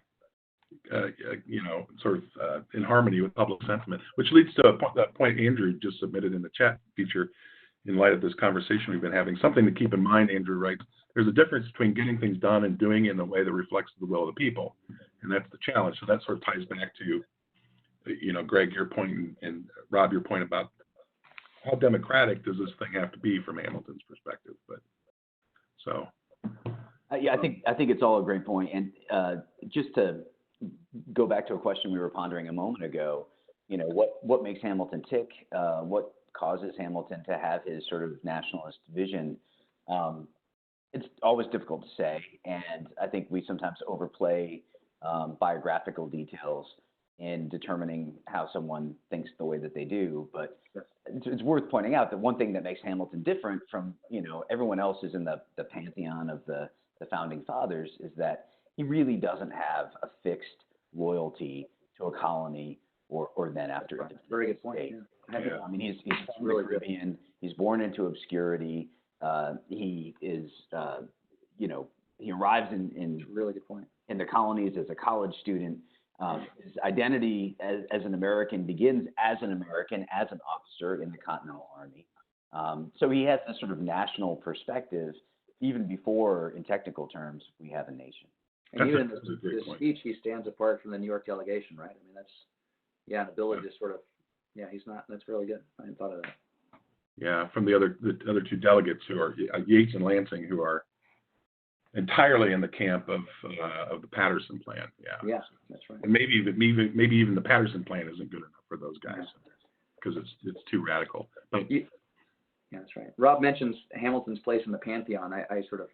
sort of in harmony with public sentiment, which leads to that point Andrew just submitted in the chat feature. In light of this conversation we've been having, something to keep in mind, Andrew writes, there's a difference between getting things done and doing it in a way that reflects the will of the people. And that's the challenge. So that sort of ties back to, Greg, your point, and Rob, your point about how democratic does this thing have to be from Hamilton's perspective. But so. Yeah, I think it's all a great point. And just to go back to a question we were pondering a moment ago, what makes Hamilton tick? What causes Hamilton to have his sort of nationalist vision? It's always difficult to say, and I think we sometimes overplay biographical details in determining how someone thinks the way that they do. But it's worth pointing out that one thing that makes Hamilton different from everyone else is in the pantheon of the founding fathers is that he really doesn't have a fixed loyalty to a colony or then after. Very good point. Yeah. I mean, he's from the Caribbean. He's born into obscurity. He is, he arrives in really good point. In the colonies as a college student. His identity as an American begins as an American, as an officer in the Continental Army. So he has this sort of national perspective even before, in technical terms, we have a nation. And even in this speech, he stands apart from the New York delegation, right? I mean, that's an ability to sort of. Yeah, he's not. That's really good. I hadn't thought of that. Yeah, from the other two delegates who are Yates and Lansing, who are entirely in the camp of the Patterson plan. Yeah, that's right. And maybe even the Patterson plan isn't good enough for those guys because it's too radical. But, yeah, that's right. Rob mentions Hamilton's place in the Pantheon.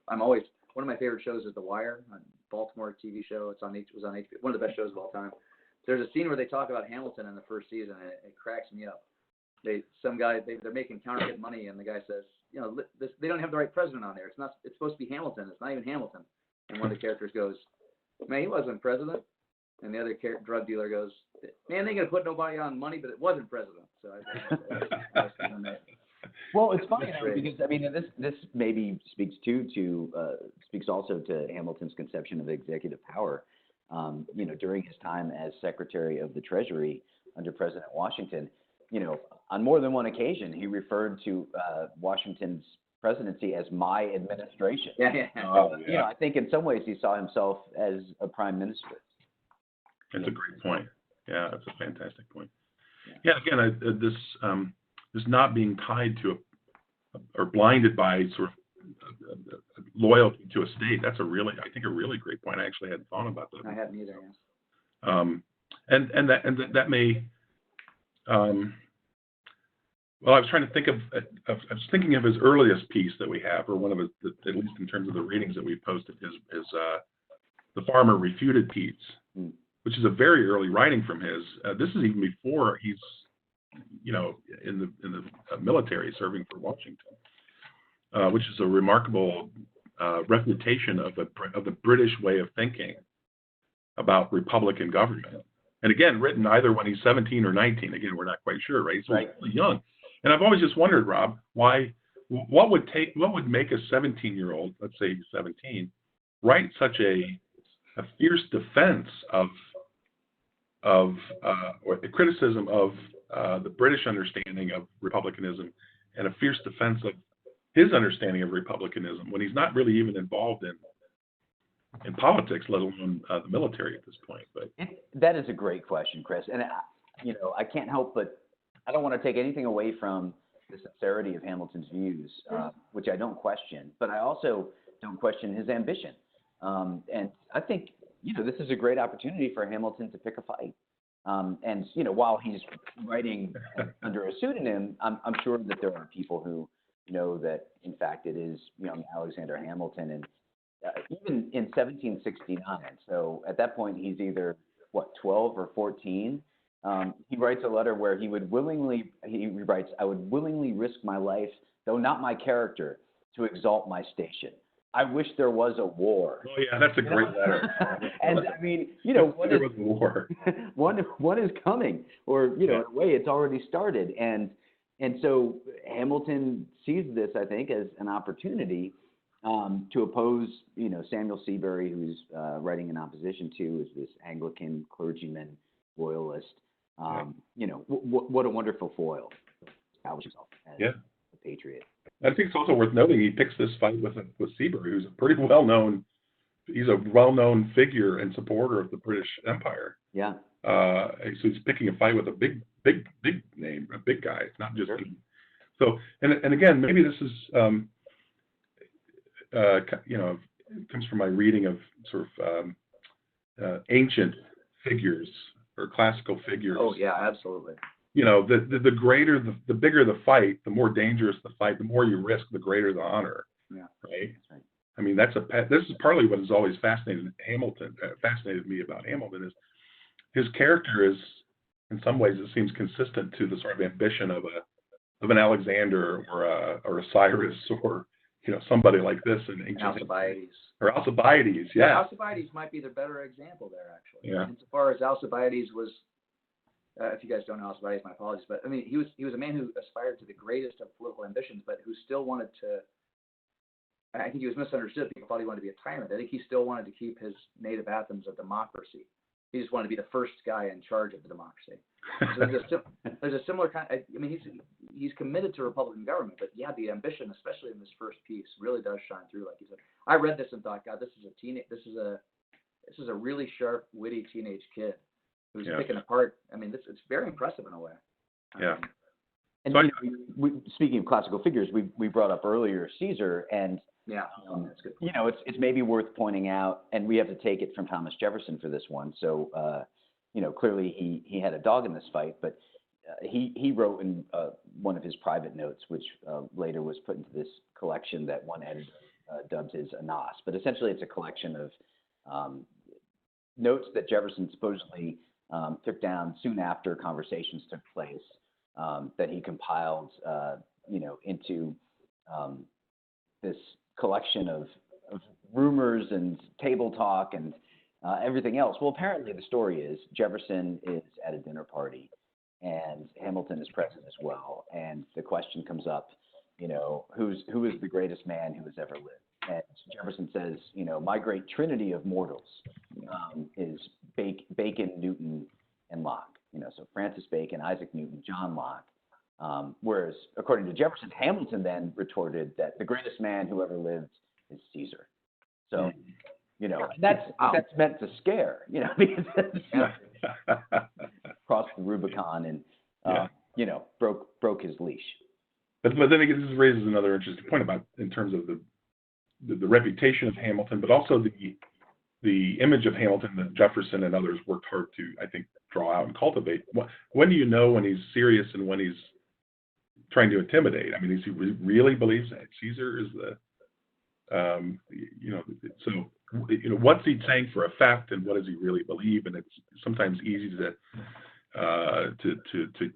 I'm always, one of my favorite shows is The Wire, a Baltimore TV show. It was on HBO, one of the best shows of all time. There's a scene where they talk about Hamilton in the first season, and it cracks me up. They're making counterfeit money, and the guy says, they don't have the right president on there. It's supposed to be Hamilton. It's not even Hamilton. And one of the characters goes, man, he wasn't president. And the other drug dealer goes, man, they ain't gonna put nobody on money, but it wasn't president. So well, it's funny because I mean this maybe speaks also to Hamilton's conception of executive power. During his time as Secretary of the Treasury under President Washington, on more than one occasion, he referred to Washington's presidency as my administration. I think in some ways he saw himself as a prime minister. That's a great point. Yeah, that's a fantastic point. Yeah, again, this not being tied to or blinded by sort of loyalty to a state. That's a really great point. I actually hadn't thought about that. I hadn't either. And that may. Well, I was trying to think I was thinking of his earliest piece that we have, or one of his, at least in terms of the readings that we posted, is The Farmer Refuted piece, which is a very early writing from his. This is even before he's, in the military serving for Washington, which is a remarkable refutation of the British way of thinking about Republican government. And again, written either when he's 17 or 19. Again, we're not quite sure, right? So he's really young. And I've always just wondered, Rob, what would make a 17-year-old, let's say he's 17, write such a fierce defense of or the criticism of the British understanding of republicanism and a fierce defense of his understanding of republicanism when he's not really even involved in politics, let alone the military at this point. But that is a great question, Chris. And I can't help but I don't want to take anything away from the sincerity of Hamilton's views, which I don't question, but I also don't question his ambition. And I think, this is a great opportunity for Hamilton to pick a fight. And, while he's writing under a pseudonym, I'm sure that there are people who know that, in fact, it is young Alexander Hamilton. And even in 1769, so at that point, he's either, 12 or 14, he writes a letter where he writes, "I would willingly risk my life, though not my character, to exalt my station. I wish there was a war." Oh yeah, that's a great letter. And I mean, there was a war. one is coming, or in a way, it's already started. And so Hamilton sees this, I think, as an opportunity to oppose, Samuel Seabury, who's writing in opposition to, is this Anglican clergyman, loyalist. What a wonderful foil to establish himself as a patriot. I think it's also worth noting he picks this fight with Seabury, who's a pretty well-known. He's a well-known figure and supporter of the British Empire. Yeah. So he's picking a fight with a big name, a big guy. It's not just. Sure. So and again, maybe this is it comes from my reading of sort of ancient figures or classical figures. Oh yeah, absolutely. The greater, the bigger the fight, the more dangerous the fight, the more you risk, the greater the honor. Yeah. Right. I mean, this is partly what has always fascinated me about Hamilton is his character is, in some ways, it seems consistent to the sort of ambition of an Alexander or a Cyrus or somebody like this in ancient Alcibiades. Or Alcibiades, yeah. Alcibiades might be the better example there, actually. Yeah. Insofar as Alcibiades was, if you guys don't know Alcibiades, my apologies, but I mean, he was a man who aspired to the greatest of political ambitions, but who still wanted to. I think he was misunderstood. People thought he wanted to be a tyrant. I think he still wanted to keep his native Athens a democracy. He just wanted to be the first guy in charge of the democracy. So there's a similar kind. I mean, he's committed to Republican government, but yeah, the ambition, especially in this first piece, really does shine through. Like you said, I read this and thought, God, this is a really sharp, witty teenage kid who's picking apart. I mean, it's very impressive in a way. Yeah. And speaking of classical figures, we brought up earlier Caesar, and that's good. It's maybe worth pointing out, and we have to take it from Thomas Jefferson for this one. So, clearly he had a dog in this fight, but he wrote in one of his private notes, which later was put into this collection that one editor dubbed his Anas. But essentially, it's a collection of notes that Jefferson supposedly took down soon after conversations took place, that he compiled, into this collection of rumors and table talk and everything else. Well, apparently the story is Jefferson is at a dinner party and Hamilton is present as well. And the question comes up, who is the greatest man who has ever lived? And Jefferson says, my great trinity of mortals is Bacon, Newton, and Locke. So Francis Bacon, Isaac Newton, John Locke. Whereas, according to Jefferson, Hamilton then retorted that the greatest man who ever lived is Caesar. So, that's meant to scare, because crossed the Rubicon and, broke his leash. But then again, this raises another interesting point about in terms of the reputation of Hamilton, but also the image of Hamilton that Jefferson and others worked hard to, I think, draw out and cultivate. When do you know when he's serious and when he's trying to intimidate? I mean, does he really believes that Caesar is what's he saying for a fact and what does he really believe? And it's sometimes easy to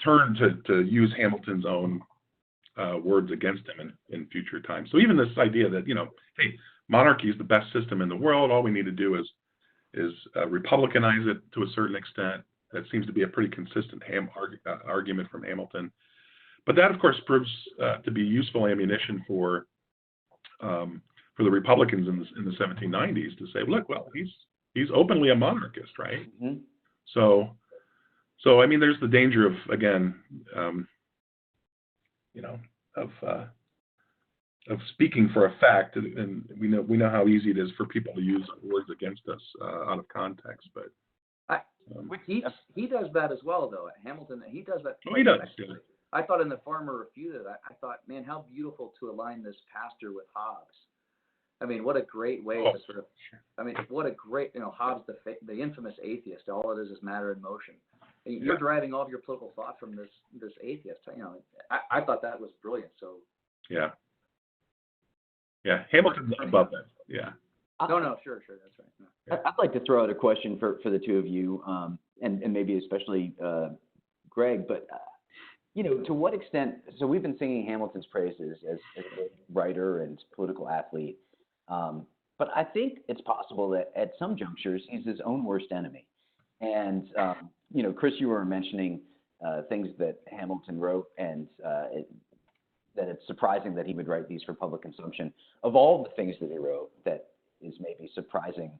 turn to use Hamilton's own words against him in future times. So even this idea that, hey, monarchy is the best system in the world, all we need to do is republicanize it to a certain extent. That seems to be a pretty consistent argument from Hamilton. But that, of course, proves to be useful ammunition for the Republicans in the 1790s to say, look, well, he's openly a monarchist, right? Mm-hmm. So I mean, there's the danger of, again, of speaking for a fact, and we know how easy it is for people to use words against us out of context. But he does that as well, though. Hamilton, he does that. Oh, he does. I thought in the Farmer Refuted, I thought, man, how beautiful to align this pastor with Hobbes. I mean, what a great way to sort of, I mean, what a great, Hobbes, the infamous atheist, all it is matter in motion. And you're deriving all of your political thought from this atheist. I thought that was brilliant. So. Yeah. Yeah, Hamilton's above that. Yeah. No, sure, that's right. Yeah. I'd like to throw out a question for the two of you, and maybe especially Greg, but to what extent? So we've been singing Hamilton's praises as a writer and political athlete, but I think it's possible that at some junctures he's his own worst enemy. And Chris, you were mentioning things that Hamilton wrote, and that it's surprising that he would write these for public consumption. Of all the things that he wrote that is maybe surprising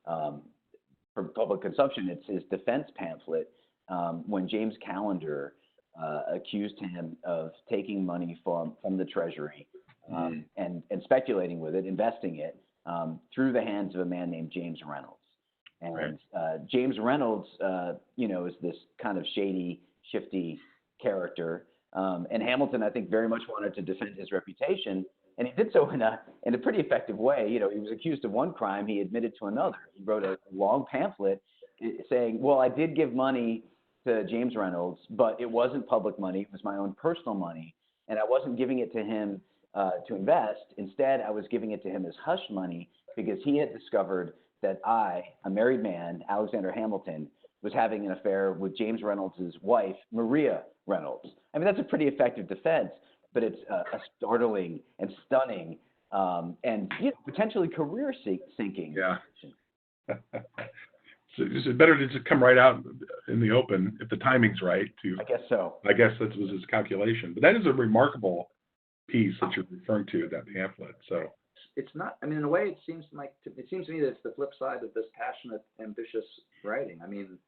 for public consumption, it's his defense pamphlet when James Callender accused him of taking money from the Treasury and speculating with it, investing it through the hands of a man named James Reynolds. And James Reynolds, is this kind of shady, shifty character. And Hamilton, I think, very much wanted to defend his reputation, and he did so in a pretty effective way. He was accused of one crime, he admitted to another. He wrote a long pamphlet saying, well, I did give money to James Reynolds, but it wasn't public money, it was my own personal money, and I wasn't giving it to him to invest. Instead, I was giving it to him as hush money because he had discovered that I, a married man, Alexander Hamilton, was having an affair with James Reynolds' wife, Maria Reynolds. I mean, that's a pretty effective defense, but it's a startling and stunning and potentially career-sinking. Yeah. So it's better to just come right out in the open if the timing's right. I guess so. I guess that was his calculation. But that is a remarkable piece that you're referring to, that pamphlet. So it's not. I mean, in a way, it seems to me that it's the flip side of this passionate, ambitious writing. I mean,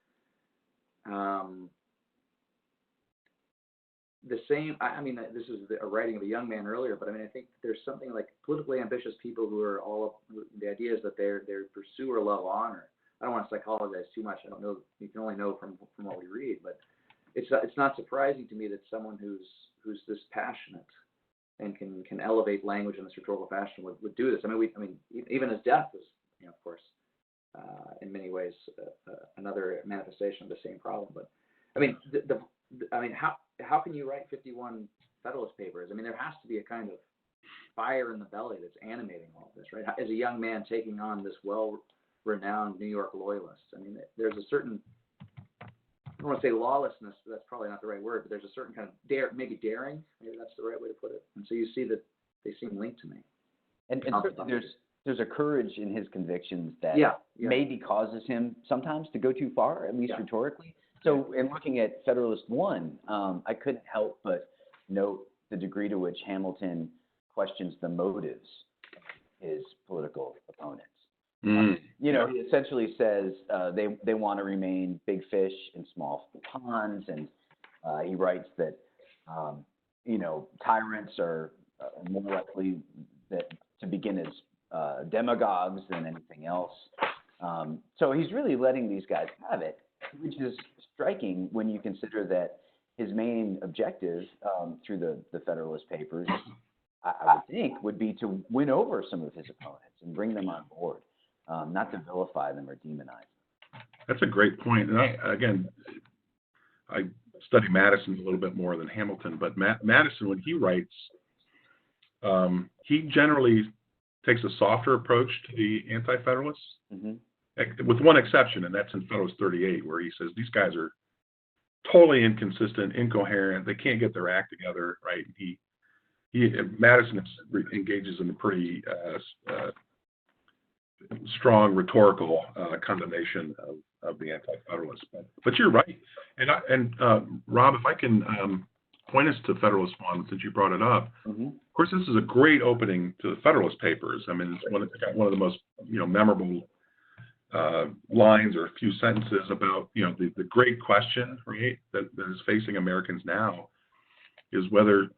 the same. I mean, this is a writing of a young man earlier, but I mean, I think there's something like politically ambitious people who are the idea is that they pursue or love honor. I don't want to psychologize too much. I don't know. You can only know from what we read, but it's not surprising to me that someone who's this passionate and can elevate language in this rhetorical fashion would do this. I mean, even his death was, of course, in many ways another manifestation of the same problem. But I mean, how can you write 51 Federalist Papers? I mean, there has to be a kind of fire in the belly that's animating all of this, right? As a young man taking on this well-renowned New York loyalist, I mean, there's a certain, I don't want to say lawlessness, but that's probably not the right word, but there's a certain kind of maybe daring, maybe that's the right way to put it. And so you see that they seem linked to me. And certainly there's a courage in his convictions that maybe causes him sometimes to go too far, at least rhetorically. So in looking at Federalist 1, I couldn't help but note the degree to which Hamilton questions the motives of his political opponents. He essentially says they want to remain big fish in small ponds, and he writes that tyrants are more likely to begin as demagogues than anything else. So he's really letting these guys have it, which is striking when you consider that his main objective through the Federalist Papers, I would think, would be to win over some of his opponents and bring them on board. Not to vilify them or demonize them. That's a great point. And I study Madison a little bit more than Hamilton, but Madison, when he writes, he generally takes a softer approach to the Anti-Federalists, with one exception, and that's in Federalist 38, where he says these guys are totally inconsistent, incoherent, they can't get their act together, right? Madison engages in a pretty strong rhetorical condemnation of the Anti-Federalists. But you're right. And Rob, if I can point us to Federalist 1, since you brought it up. Of course, this is a great opening to the Federalist Papers. I mean, it's one of the most memorable lines or a few sentences about the great question, right, that is facing Americans now is whether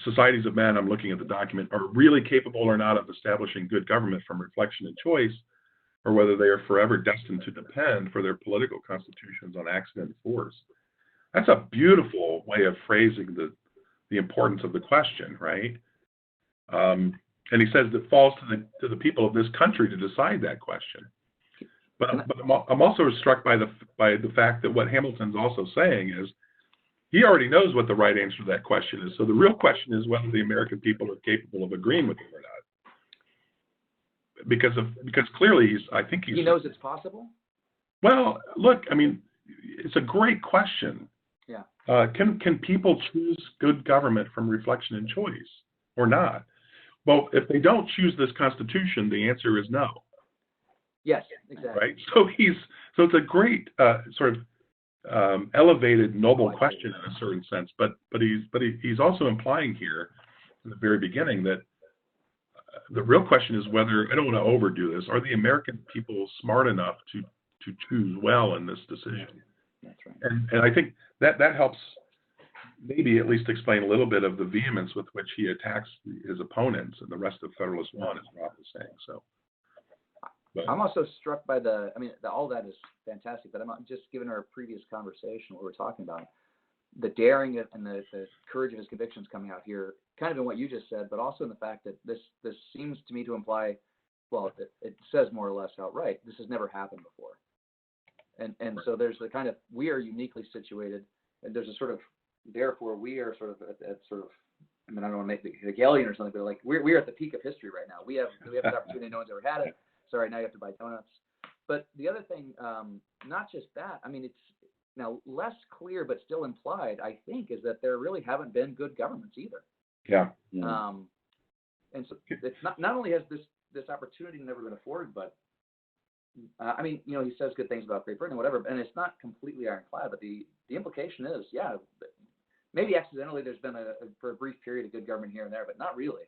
societies of men, I'm looking at the document, are really capable or not of establishing good government from reflection and choice, or whether they are forever destined to depend for their political constitutions on accident and force. That's a beautiful way of phrasing the importance of the question, right? And he says it falls to the people of this country to decide that question. But I'm also struck by the fact that what Hamilton's also saying is he already knows what the right answer to that question is. So the real question is whether the American people are capable of agreeing with him or not. Because clearly I think he knows it's possible. Well, look, I mean, it's a great question. Yeah. Can people choose good government from reflection and choice or not? Well, if they don't choose this Constitution, the answer is no. Yes, exactly. Right. So it's a great sort of elevated, noble question in a certain sense. But he's also implying here in the very beginning that the real question is whether, I don't want to overdo this, are the American people smart enough to choose well in this decision? That's right. And I think that helps maybe at least explain a little bit of the vehemence with which he attacks his opponents and the rest of Federalist One, as Rob was saying. So, but I'm also struck by all that is fantastic, but I'm just given our previous conversation, what we're talking about, the daring and the courage of his convictions coming out here, kind of in what you just said, but also in the fact that this seems to me to imply, well, it says more or less outright, this has never happened before. And so there's the kind of, we are uniquely situated, and there's a sort of, therefore we are sort of at sort of, I mean, I don't want to make the Hegelian or something, but like we're at the peak of history right now. We have this opportunity, no one's ever had it. Sorry, now you have to buy donuts. But the other thing, not just that, I mean, it's now less clear but still implied, I think, is that there really haven't been good governments either. Yeah. And so it's not only has this opportunity never been afforded, but I mean, you know, he says good things about Great Britain and whatever, and it's not completely ironclad, but the implication is, yeah, maybe accidentally there's been for a brief period a good government here and there, but not really.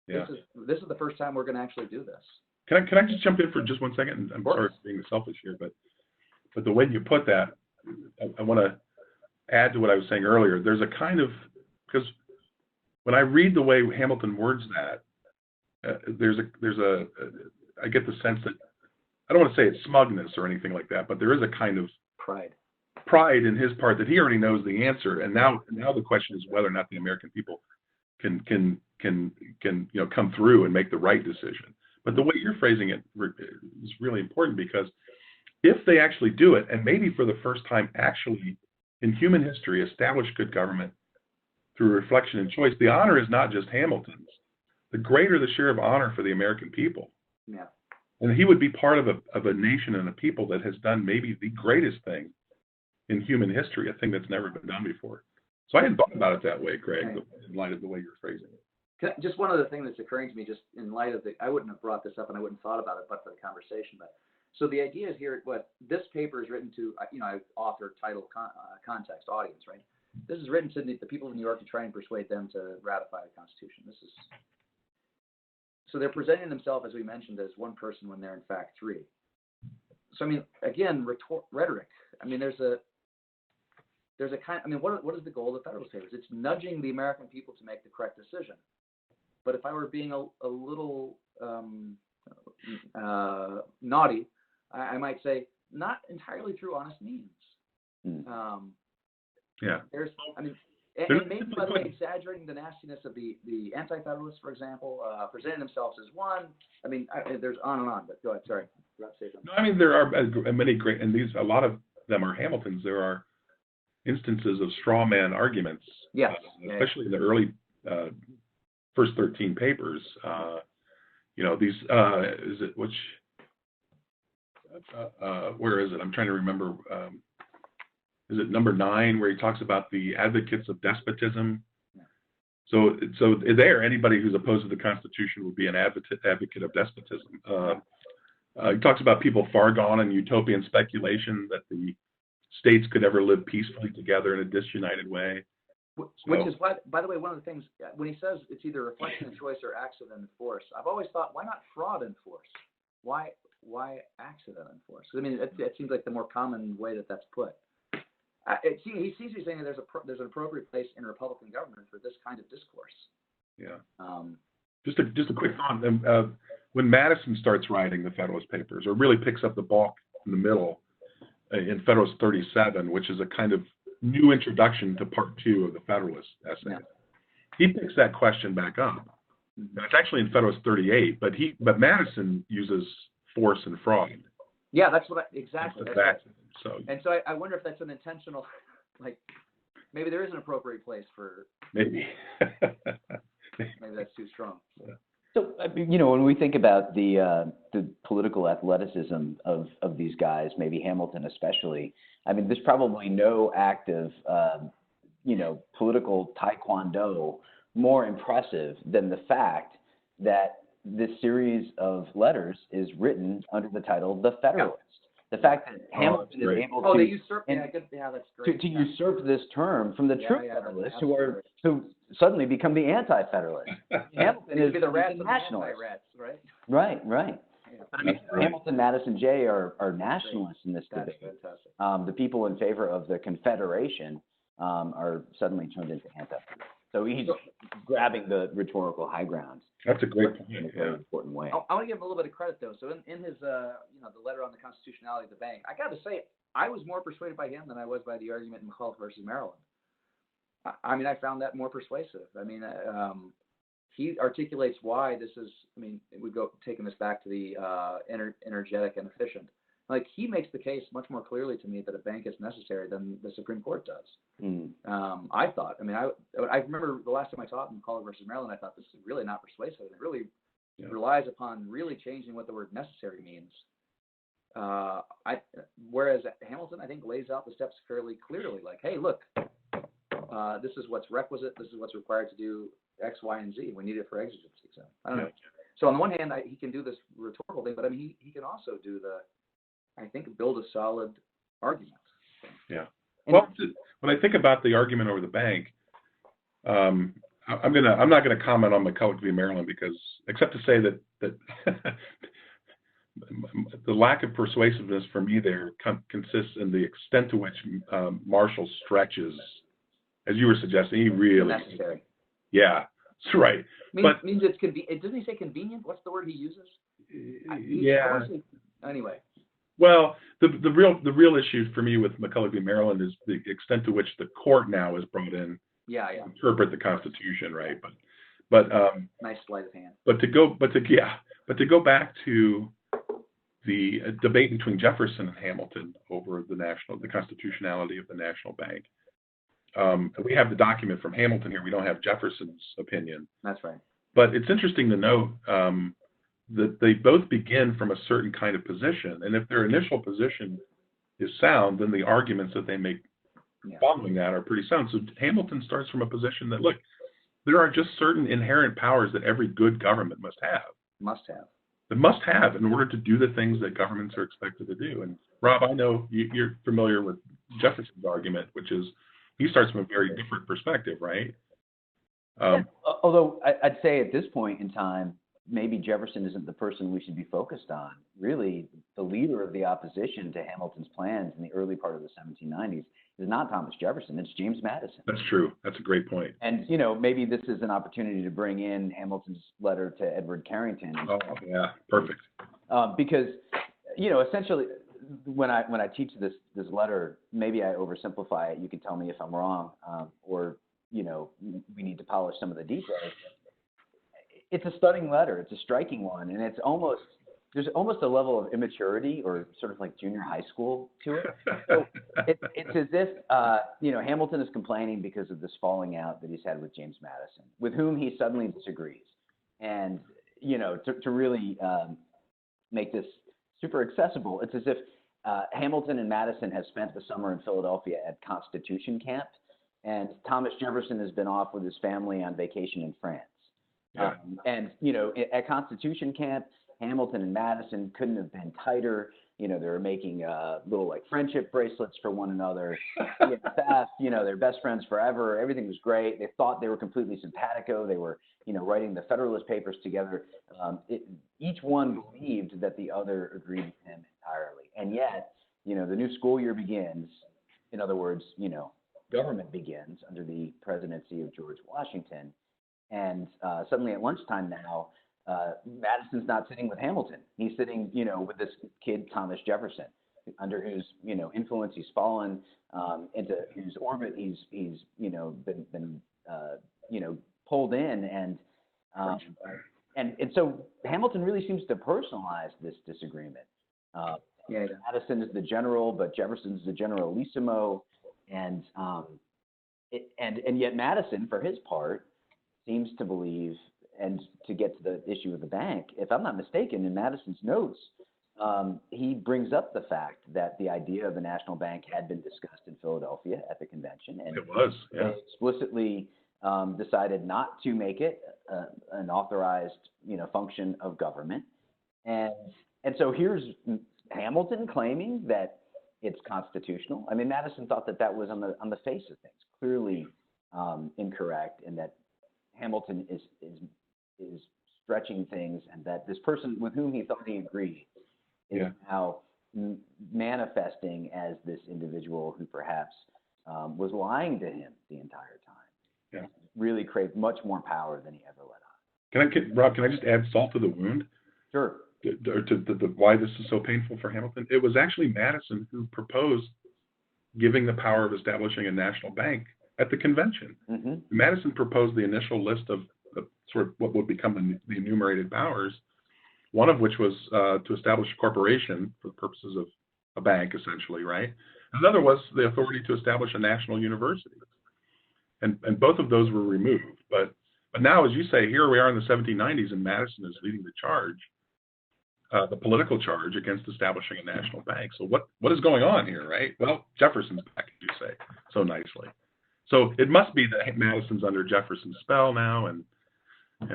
Yeah. This is the first time we're going to actually do this. Can I just jump in for just 1 second? I'm sorry for being selfish here, but the way you put that, I want to add to what I was saying earlier. There's a kind of, because when I read the way Hamilton words that, I get the sense that, I don't want to say it's smugness or anything like that, but there is a kind of pride in his part that he already knows the answer, and now the question is whether or not the American people can come through and make the right decision. But the way you're phrasing it is really important, because if they actually do it, and maybe for the first time actually in human history establish good government through reflection and choice, the honor is not just Hamilton's. The greater the share of honor for the American people. Yeah. And he would be part of a nation and a people that has done maybe the greatest thing in human history, a thing that's never been done before. So I hadn't thought about it that way, Greg, in light of the way you're phrasing it. Just one other thing that's occurring to me, just in light of I wouldn't have brought this up and I wouldn't have thought about it but for the conversation. But so the idea is here, this paper is written to, author, title, context, audience, right? This is written to the people of New York to try and persuade them to ratify the Constitution. So they're presenting themselves, as we mentioned, as one person when they're in fact three. So I mean, again, rhetoric. I mean, there's a kind. I mean, what is the goal of the Federalist Papers? It's nudging the American people to make the correct decision. But if I were being a little naughty, I might say not entirely through honest means. Yeah. And maybe, by the way, exaggerating the nastiness of the Anti-Federalists, for example, presenting themselves as one. I mean, there's on and on, but go ahead. Sorry. No, I mean, there are many great, and a lot of them are Hamilton's. There are instances of straw man arguments, especially in the early first 13 papers. These, is it, which, where is it? I'm trying to remember. Is it number 9 where he talks about the advocates of despotism? So there, anybody who's opposed to the Constitution would be an advocate of despotism. He talks about people far gone in utopian speculation that the states could ever live peacefully together in a disunited way. Which is why, by the way, one of the things, when he says it's either reflection and choice or accident and force, I've always thought, why not fraud and force? Why accident and force? I mean, it seems like the more common way that's put. He seems to be saying that there's an appropriate place in Republican government for this kind of discourse. Yeah. Just a quick thought. When Madison starts writing the Federalist Papers, or really picks up the bulk in the middle in Federalist 37, which is a kind of new introduction to part 2 of the Federalist essay. Yeah. He picks that question back up. And it's actually in Federalist 38, but Madison uses force and fraud. Yeah, that's what exactly. That's right. So, and so I wonder if that's an intentional, like, maybe there is an appropriate place for. Maybe. Maybe that's too strong. Yeah. So, when we think about the political athleticism of these guys, maybe Hamilton especially, I mean, there's probably no act of, political taekwondo more impressive than the fact that this series of letters is written under the title The Federalist. The fact that Hamilton is able to they usurp. That's great. To usurp this term from the true Federalists, who suddenly become the Anti-Federalists. Hamilton is the rats the and nationalist. The right? Right. Yeah. But I mean, Hamilton, Madison, Jay are nationalists in this That's debate. fantastic. The people in favor of the Confederation are suddenly turned into Anti-Federalists. So he's grabbing the rhetorical high ground. That's a great point. In a very important way. I want to give him a little bit of credit though. So in his the letter on the constitutionality of the bank, I got to say I was more persuaded by him than I was by the argument in McCullough versus Maryland. I mean, I found that more persuasive. I mean, he articulates why this is. I mean, we go taking this back to the energetic and efficient. Like he makes the case much more clearly to me that a bank is necessary than the Supreme Court does. I thought. I mean, I remember the last time I taught in McCullough versus Maryland, I thought this is really not persuasive. It really relies upon really changing what the word necessary means. Whereas Hamilton, I think, lays out the steps fairly clearly. Like, hey, look, this is what's requisite. This is what's required to do X, Y, and Z. We need it for exigency. So I don't know. So on the one hand, he can do this rhetorical thing, but I mean, he can also do build a solid argument. Yeah. Well, when I think about the argument over the bank, I'm not gonna comment on McCullough v. Maryland because, except to say that the lack of persuasiveness for me there consists in the extent to which Marshall stretches, as you were suggesting, he really necessary. Yeah, that's right. Means it's convenient. Doesn't he say convenient? What's the word he uses? Anyway. Well, the real issue for me with McCullough v. Maryland is the extent to which the court now is brought in to interpret the Constitution, right? But nice sleight of hand. But to go back to the debate between Jefferson and Hamilton over the constitutionality of the national bank. We have the document from Hamilton here. We don't have Jefferson's opinion. That's right. But it's interesting to note that they both begin from a certain kind of position. And if their initial position is sound, then the arguments that they make following that are pretty sound. So Hamilton starts from a position that, look, there are just certain inherent powers that every good government must have. That must have in order to do the things that governments are expected to do. And Rob, I know you're familiar with Jefferson's argument, which is he starts from a very different perspective, right? Although I'd say at this point in time, maybe Jefferson isn't the person we should be focused on. Really, the leader of the opposition to Hamilton's plans in the early part of the 1790s is not Thomas Jefferson, it's James Madison. That's true. That's a great point. And, maybe this is an opportunity to bring in Hamilton's letter to Edward Carrington. Oh, yeah, perfect. Because, essentially, when I teach this letter, maybe I oversimplify it. You can tell me if I'm wrong, or, we need to polish some of the details. It's a stunning letter. It's a striking one, and there's almost a level of immaturity or sort of like junior high school to it. So it's as if Hamilton is complaining because of this falling out that he's had with James Madison, with whom he suddenly disagrees, and to really make this super accessible, it's as if Hamilton and Madison have spent the summer in Philadelphia at Constitution Camp, and Thomas Jefferson has been off with his family on vacation in France. Yeah. And at Constitution Camp, Hamilton and Madison couldn't have been tighter. They were making little like friendship bracelets for one another. They're best friends forever. Everything was great. They thought they were completely simpatico. They were, writing the Federalist Papers together. Each one believed that the other agreed with him entirely. And yet, the new school year begins. In other words, government begins under the presidency of George Washington. And suddenly at lunchtime now, Madison's not sitting with Hamilton. He's sitting, with this kid, Thomas Jefferson. under whose influence he's fallen, into whose orbit he's been pulled in, and so Hamilton really seems to personalize this disagreement. Madison is the general, but Jefferson's the generalissimo, and yet Madison, for his part, seems to believe, and to get to the issue of the bank, if I'm not mistaken, in Madison's notes, he brings up the fact that the idea of a national bank had been discussed in Philadelphia at the convention, and it was, they explicitly decided not to make it an authorized, function of government, and so here's Hamilton claiming that it's constitutional. I mean, Madison thought that was on the face of things clearly incorrect, and that Hamilton is stretching things, and that this person with whom he thought he agreed is now manifesting as this individual who perhaps was lying to him the entire time. Yeah. Really craved much more power than he ever let on. Rob, can I just add salt to the wound? Sure. To why this is so painful for Hamilton? It was actually Madison who proposed giving the power of establishing a national bank at the convention. Mm-hmm. Madison proposed the initial list of sort of what would become the enumerated powers, one of which was to establish a corporation for the purposes of a bank, essentially, right? Another was the authority to establish a national university. And both of those were removed. But now, as you say, here we are in the 1790s, and Madison is leading the charge, the political charge against establishing a national bank. So what is going on here, right? Well, Jefferson's back, as you say, so nicely. So it must be that Madison's under Jefferson's spell now, and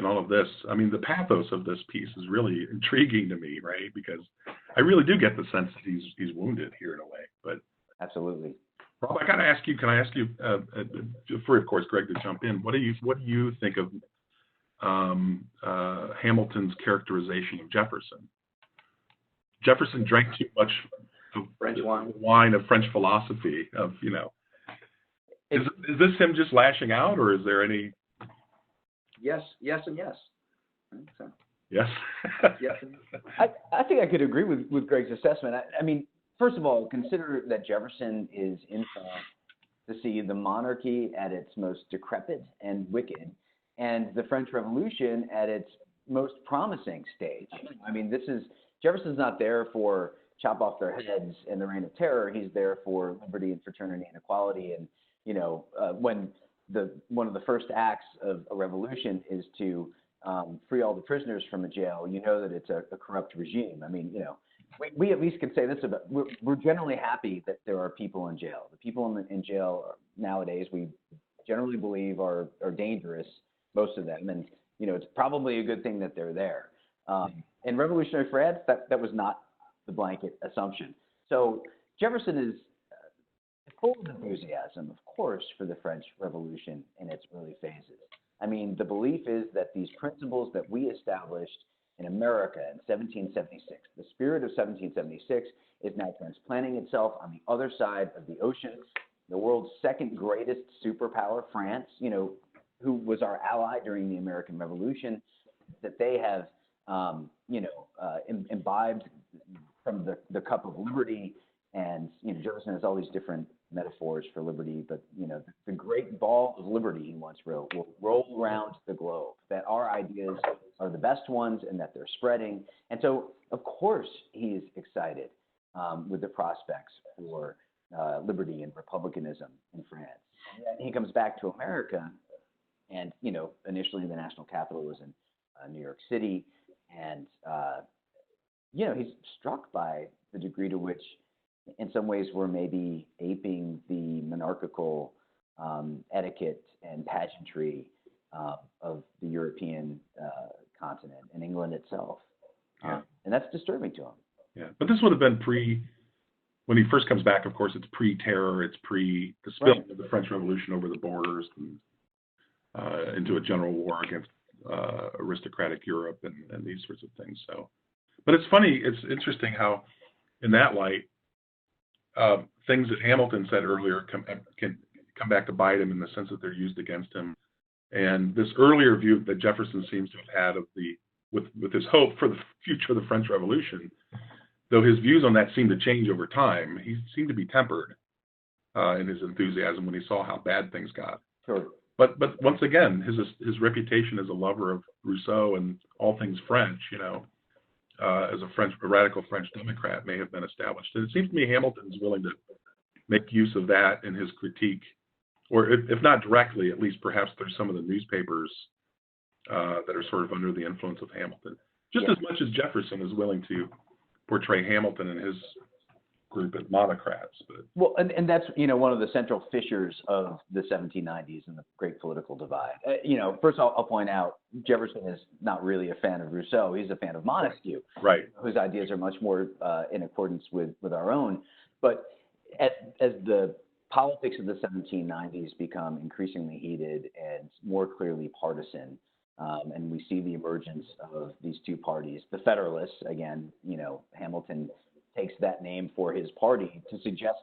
all of this. I mean, the pathos of this piece is really intriguing to me, right? Because I really do get the sense that he's wounded here in a way. But absolutely, Rob, I got to ask you. Can I ask you, for of course Greg to jump in? What do you think of Hamilton's characterization of Jefferson? Jefferson drank too much French wine of French philosophy. Is this him just lashing out, or is there any? Yes, and yes. So. Yes. Yes. I think I could agree with Greg's assessment. I mean, first of all, consider that Jefferson is in France to see the monarchy at its most decrepit and wicked, and the French Revolution at its most promising stage. I mean, Jefferson's not there for chop off their heads and the reign of terror. He's there for liberty and fraternity and equality. And when one of the first acts of a revolution is to free all the prisoners from a jail, that it's a corrupt regime. I mean, we at least can say this about, we're generally happy that there are people in jail. The people in jail nowadays, we generally believe are dangerous, most of them. And, it's probably a good thing that they're there. In revolutionary France, that was not the blanket assumption. So Jefferson is full of enthusiasm, of course, for the French Revolution in its early phases. I mean, the belief is that these principles that we established in America in 1776, the spirit of 1776 is now transplanting itself on the other side of the ocean. The world's second greatest superpower, France, who was our ally during the American Revolution, that they have, imbibed from the cup of liberty. And, Jefferson has all these different metaphors for liberty, but, the great ball of liberty, he once wrote, will roll around the globe, that our ideas are the best ones and that they're spreading. And so, of course, he's excited with the prospects for liberty and republicanism in France. And then he comes back to America, and, initially the national capital was in New York City, and, he's struck by the degree to which, in some ways, we're maybe aping the monarchical etiquette and pageantry of the European continent and England itself. Yeah. And that's disturbing to him. Yeah, but this would have been when he first comes back, of course, it's pre-terror, it's the spilling of the French Revolution over the borders and into a general war against aristocratic Europe and these sorts of things. So, but it's funny, it's interesting how, in that light, things that Hamilton said earlier can come back to bite him in the sense that they're used against him. And this earlier view that Jefferson seems to have had of with his hope for the future of the French Revolution, though his views on that seemed to change over time, he seemed to be tempered in his enthusiasm when he saw how bad things got. Sure. But once again, his reputation as a lover of Rousseau and all things French, as a radical French Democrat may have been established. And it seems to me Hamilton is willing to make use of that in his critique, or if not directly, at least perhaps through some of the newspapers that are sort of under the influence of Hamilton. Just as much as Jefferson is willing to portray Hamilton and his group as monocrats. But well, and that's one of the central fissures of the 1790s and the great political divide. First I'll point out Jefferson is not really a fan of Rousseau. He's a fan of Montesquieu, right? Whose ideas are much more in accordance with our own. But as the politics of the 1790s become increasingly heated and more clearly partisan, and we see the emergence of these two parties, the Federalists, again, Hamilton takes that name for his party to suggest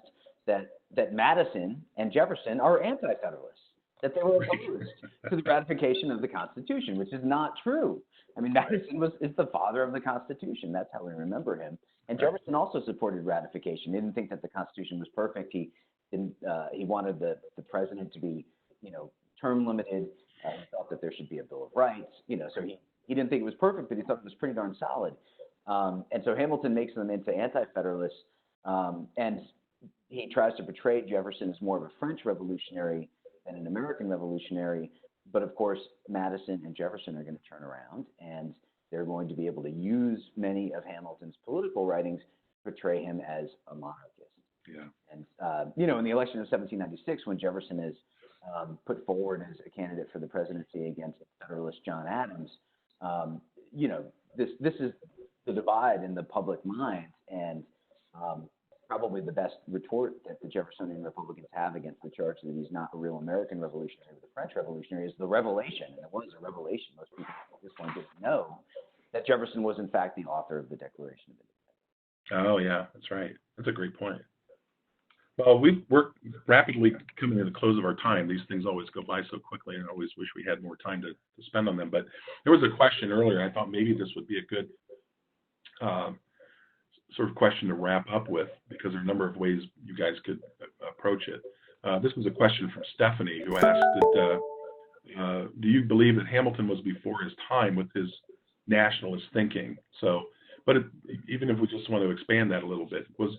that Madison and Jefferson are anti-Federalists, that they were opposed to the ratification of the Constitution, which is not true. I mean, Madison is the father of the Constitution. That's how we remember him. And Jefferson also supported ratification. He didn't think that the Constitution was perfect. He wanted the president to be, term limited. He thought that there should be a Bill of Rights. So he didn't think it was perfect, but he thought it was pretty darn solid. And so Hamilton makes them into anti-Federalists, and he tries to portray Jefferson as more of a French revolutionary than an American revolutionary. But of course, Madison and Jefferson are going to turn around, and they're going to be able to use many of Hamilton's political writings to portray him as a monarchist. Yeah. And in the election of 1796, when Jefferson is put forward as a candidate for the presidency against Federalist John Adams, this is the divide in the public mind, and probably the best retort that the Jeffersonian Republicans have against the charge that he's not a real American revolutionary, but a French revolutionary, is the revelation, and it was a revelation. Most people at this point didn't know that Jefferson was in fact the author of the Declaration of Independence. Oh yeah, that's right. That's a great point. Well, we're rapidly coming to the close of our time. These things always go by so quickly, and I always wish we had more time to spend on them. But there was a question earlier. I thought maybe this would be a good sort of question to wrap up with, because there are a number of ways you guys could approach it. This was a question from Stephanie, who asked, do you believe that Hamilton was before his time with his nationalist thinking? But even if we just want to expand that a little bit, was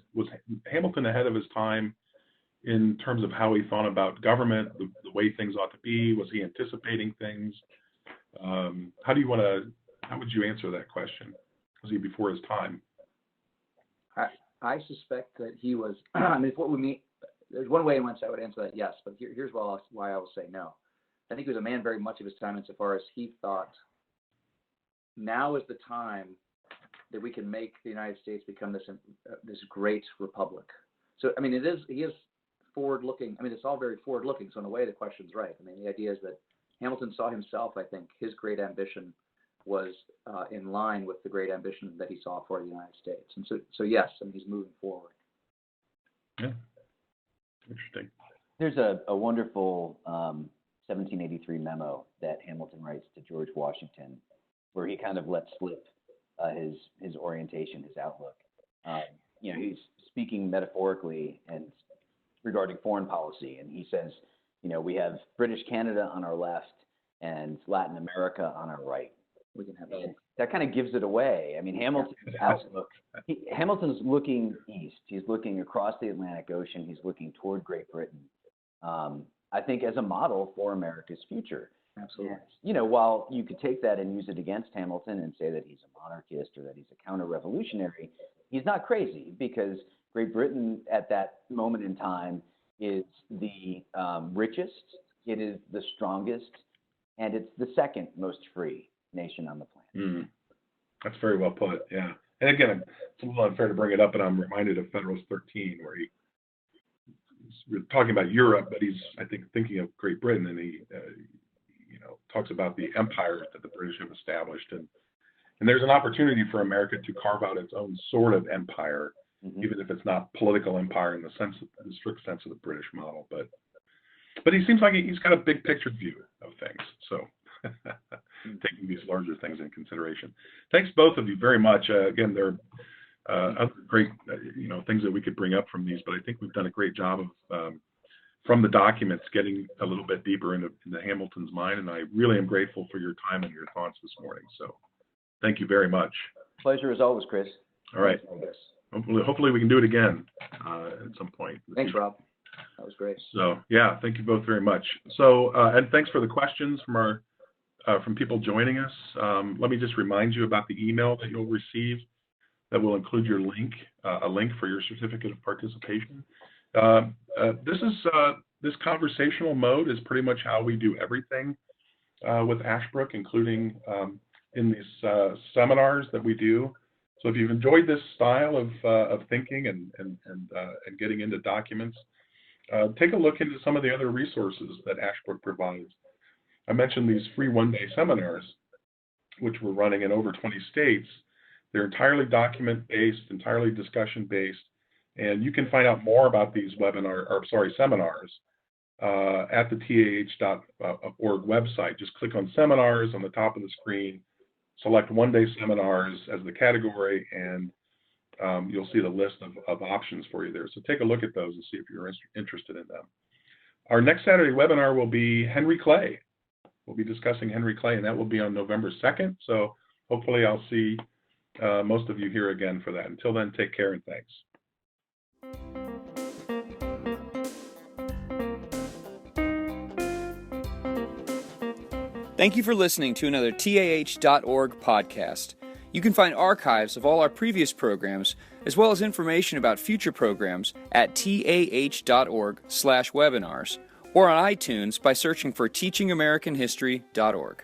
Hamilton ahead of his time in terms of how he thought about government, the way things ought to be? Was he anticipating things? How would you answer that question? Was he before his time? I suspect that he was. I mean, what we mean, there's one way in which I would answer that yes, but here's why I will say no. I think he was a man very much of his time insofar as he thought now is the time that we can make the United States become this great republic. So, I mean, he is forward-looking. I mean, it's all very forward-looking. So in a way, the question's right. I mean, the idea is that Hamilton saw himself, I think, his great ambition was in line with the great ambition that he saw for the United States. And so yes, I mean, he's moving forward. Yeah, interesting. There's a wonderful 1783 memo that Hamilton writes to George Washington, where he kind of lets slip his orientation, his outlook. He's speaking metaphorically and regarding foreign policy, and he says, we have British Canada on our left and Latin America on our right. We can have that kind of gives it away. I mean, Hamilton's outlook. Hamilton's looking east. He's looking across the Atlantic Ocean. He's looking toward Great Britain. I think as a model for America's future. Absolutely. And, while you could take that and use it against Hamilton and say that he's a monarchist or that he's a counter-revolutionary, he's not crazy, because Great Britain at that moment in time is the richest, it is the strongest, and it's the second most free nation on the planet. That's very well put, yeah. And again, it's a little unfair to bring it up, but I'm reminded of Federalist 13, where we're talking about Europe, but he's, I think, thinking of Great Britain, and he talks about the empire that the British have established, and there's an opportunity for America to carve out its own sort of empire, even if it's not political empire in the strict sense of the British model. But he seems like he's got a big picture view of things, so taking these larger things in consideration. Thanks both of you very much. Again, there are other great, things that we could bring up from these, but I think we've done a great job of, from the documents, getting a little bit deeper into Hamilton's mind, and I really am grateful for your time and your thoughts this morning. So thank you very much. Pleasure as always, Chris. All right. Hopefully we can do it again at some point. Thanks, Rob. That was great. So yeah, thank you both very much. So and thanks for the questions from people joining us. Let me just remind you about the email that you'll receive that will include your link, a link for your certificate of participation. This conversational mode is pretty much how we do everything with Ashbrook, including in these seminars that we do. So if you've enjoyed this style of thinking and getting into documents, take a look into some of the other resources that Ashbrook provides. I mentioned these free one-day seminars, which we're running in over 20 states. They're entirely document-based, entirely discussion-based, and you can find out more about these seminars at the TAH.org website. Just click on seminars on the top of the screen, select one-day seminars as the category, and you'll see the list of options for you there. So take a look at those and see if you're interested in them. Our next Saturday webinar will be Henry Clay. We'll be discussing Henry Clay, and that will be on November 2nd. So hopefully I'll see most of you here again for that. Until then, take care and thanks. Thank you for listening to another TAH.org podcast. You can find archives of all our previous programs, as well as information about future programs at tah.org/webinars, or on iTunes by searching for teachingamericanhistory.org.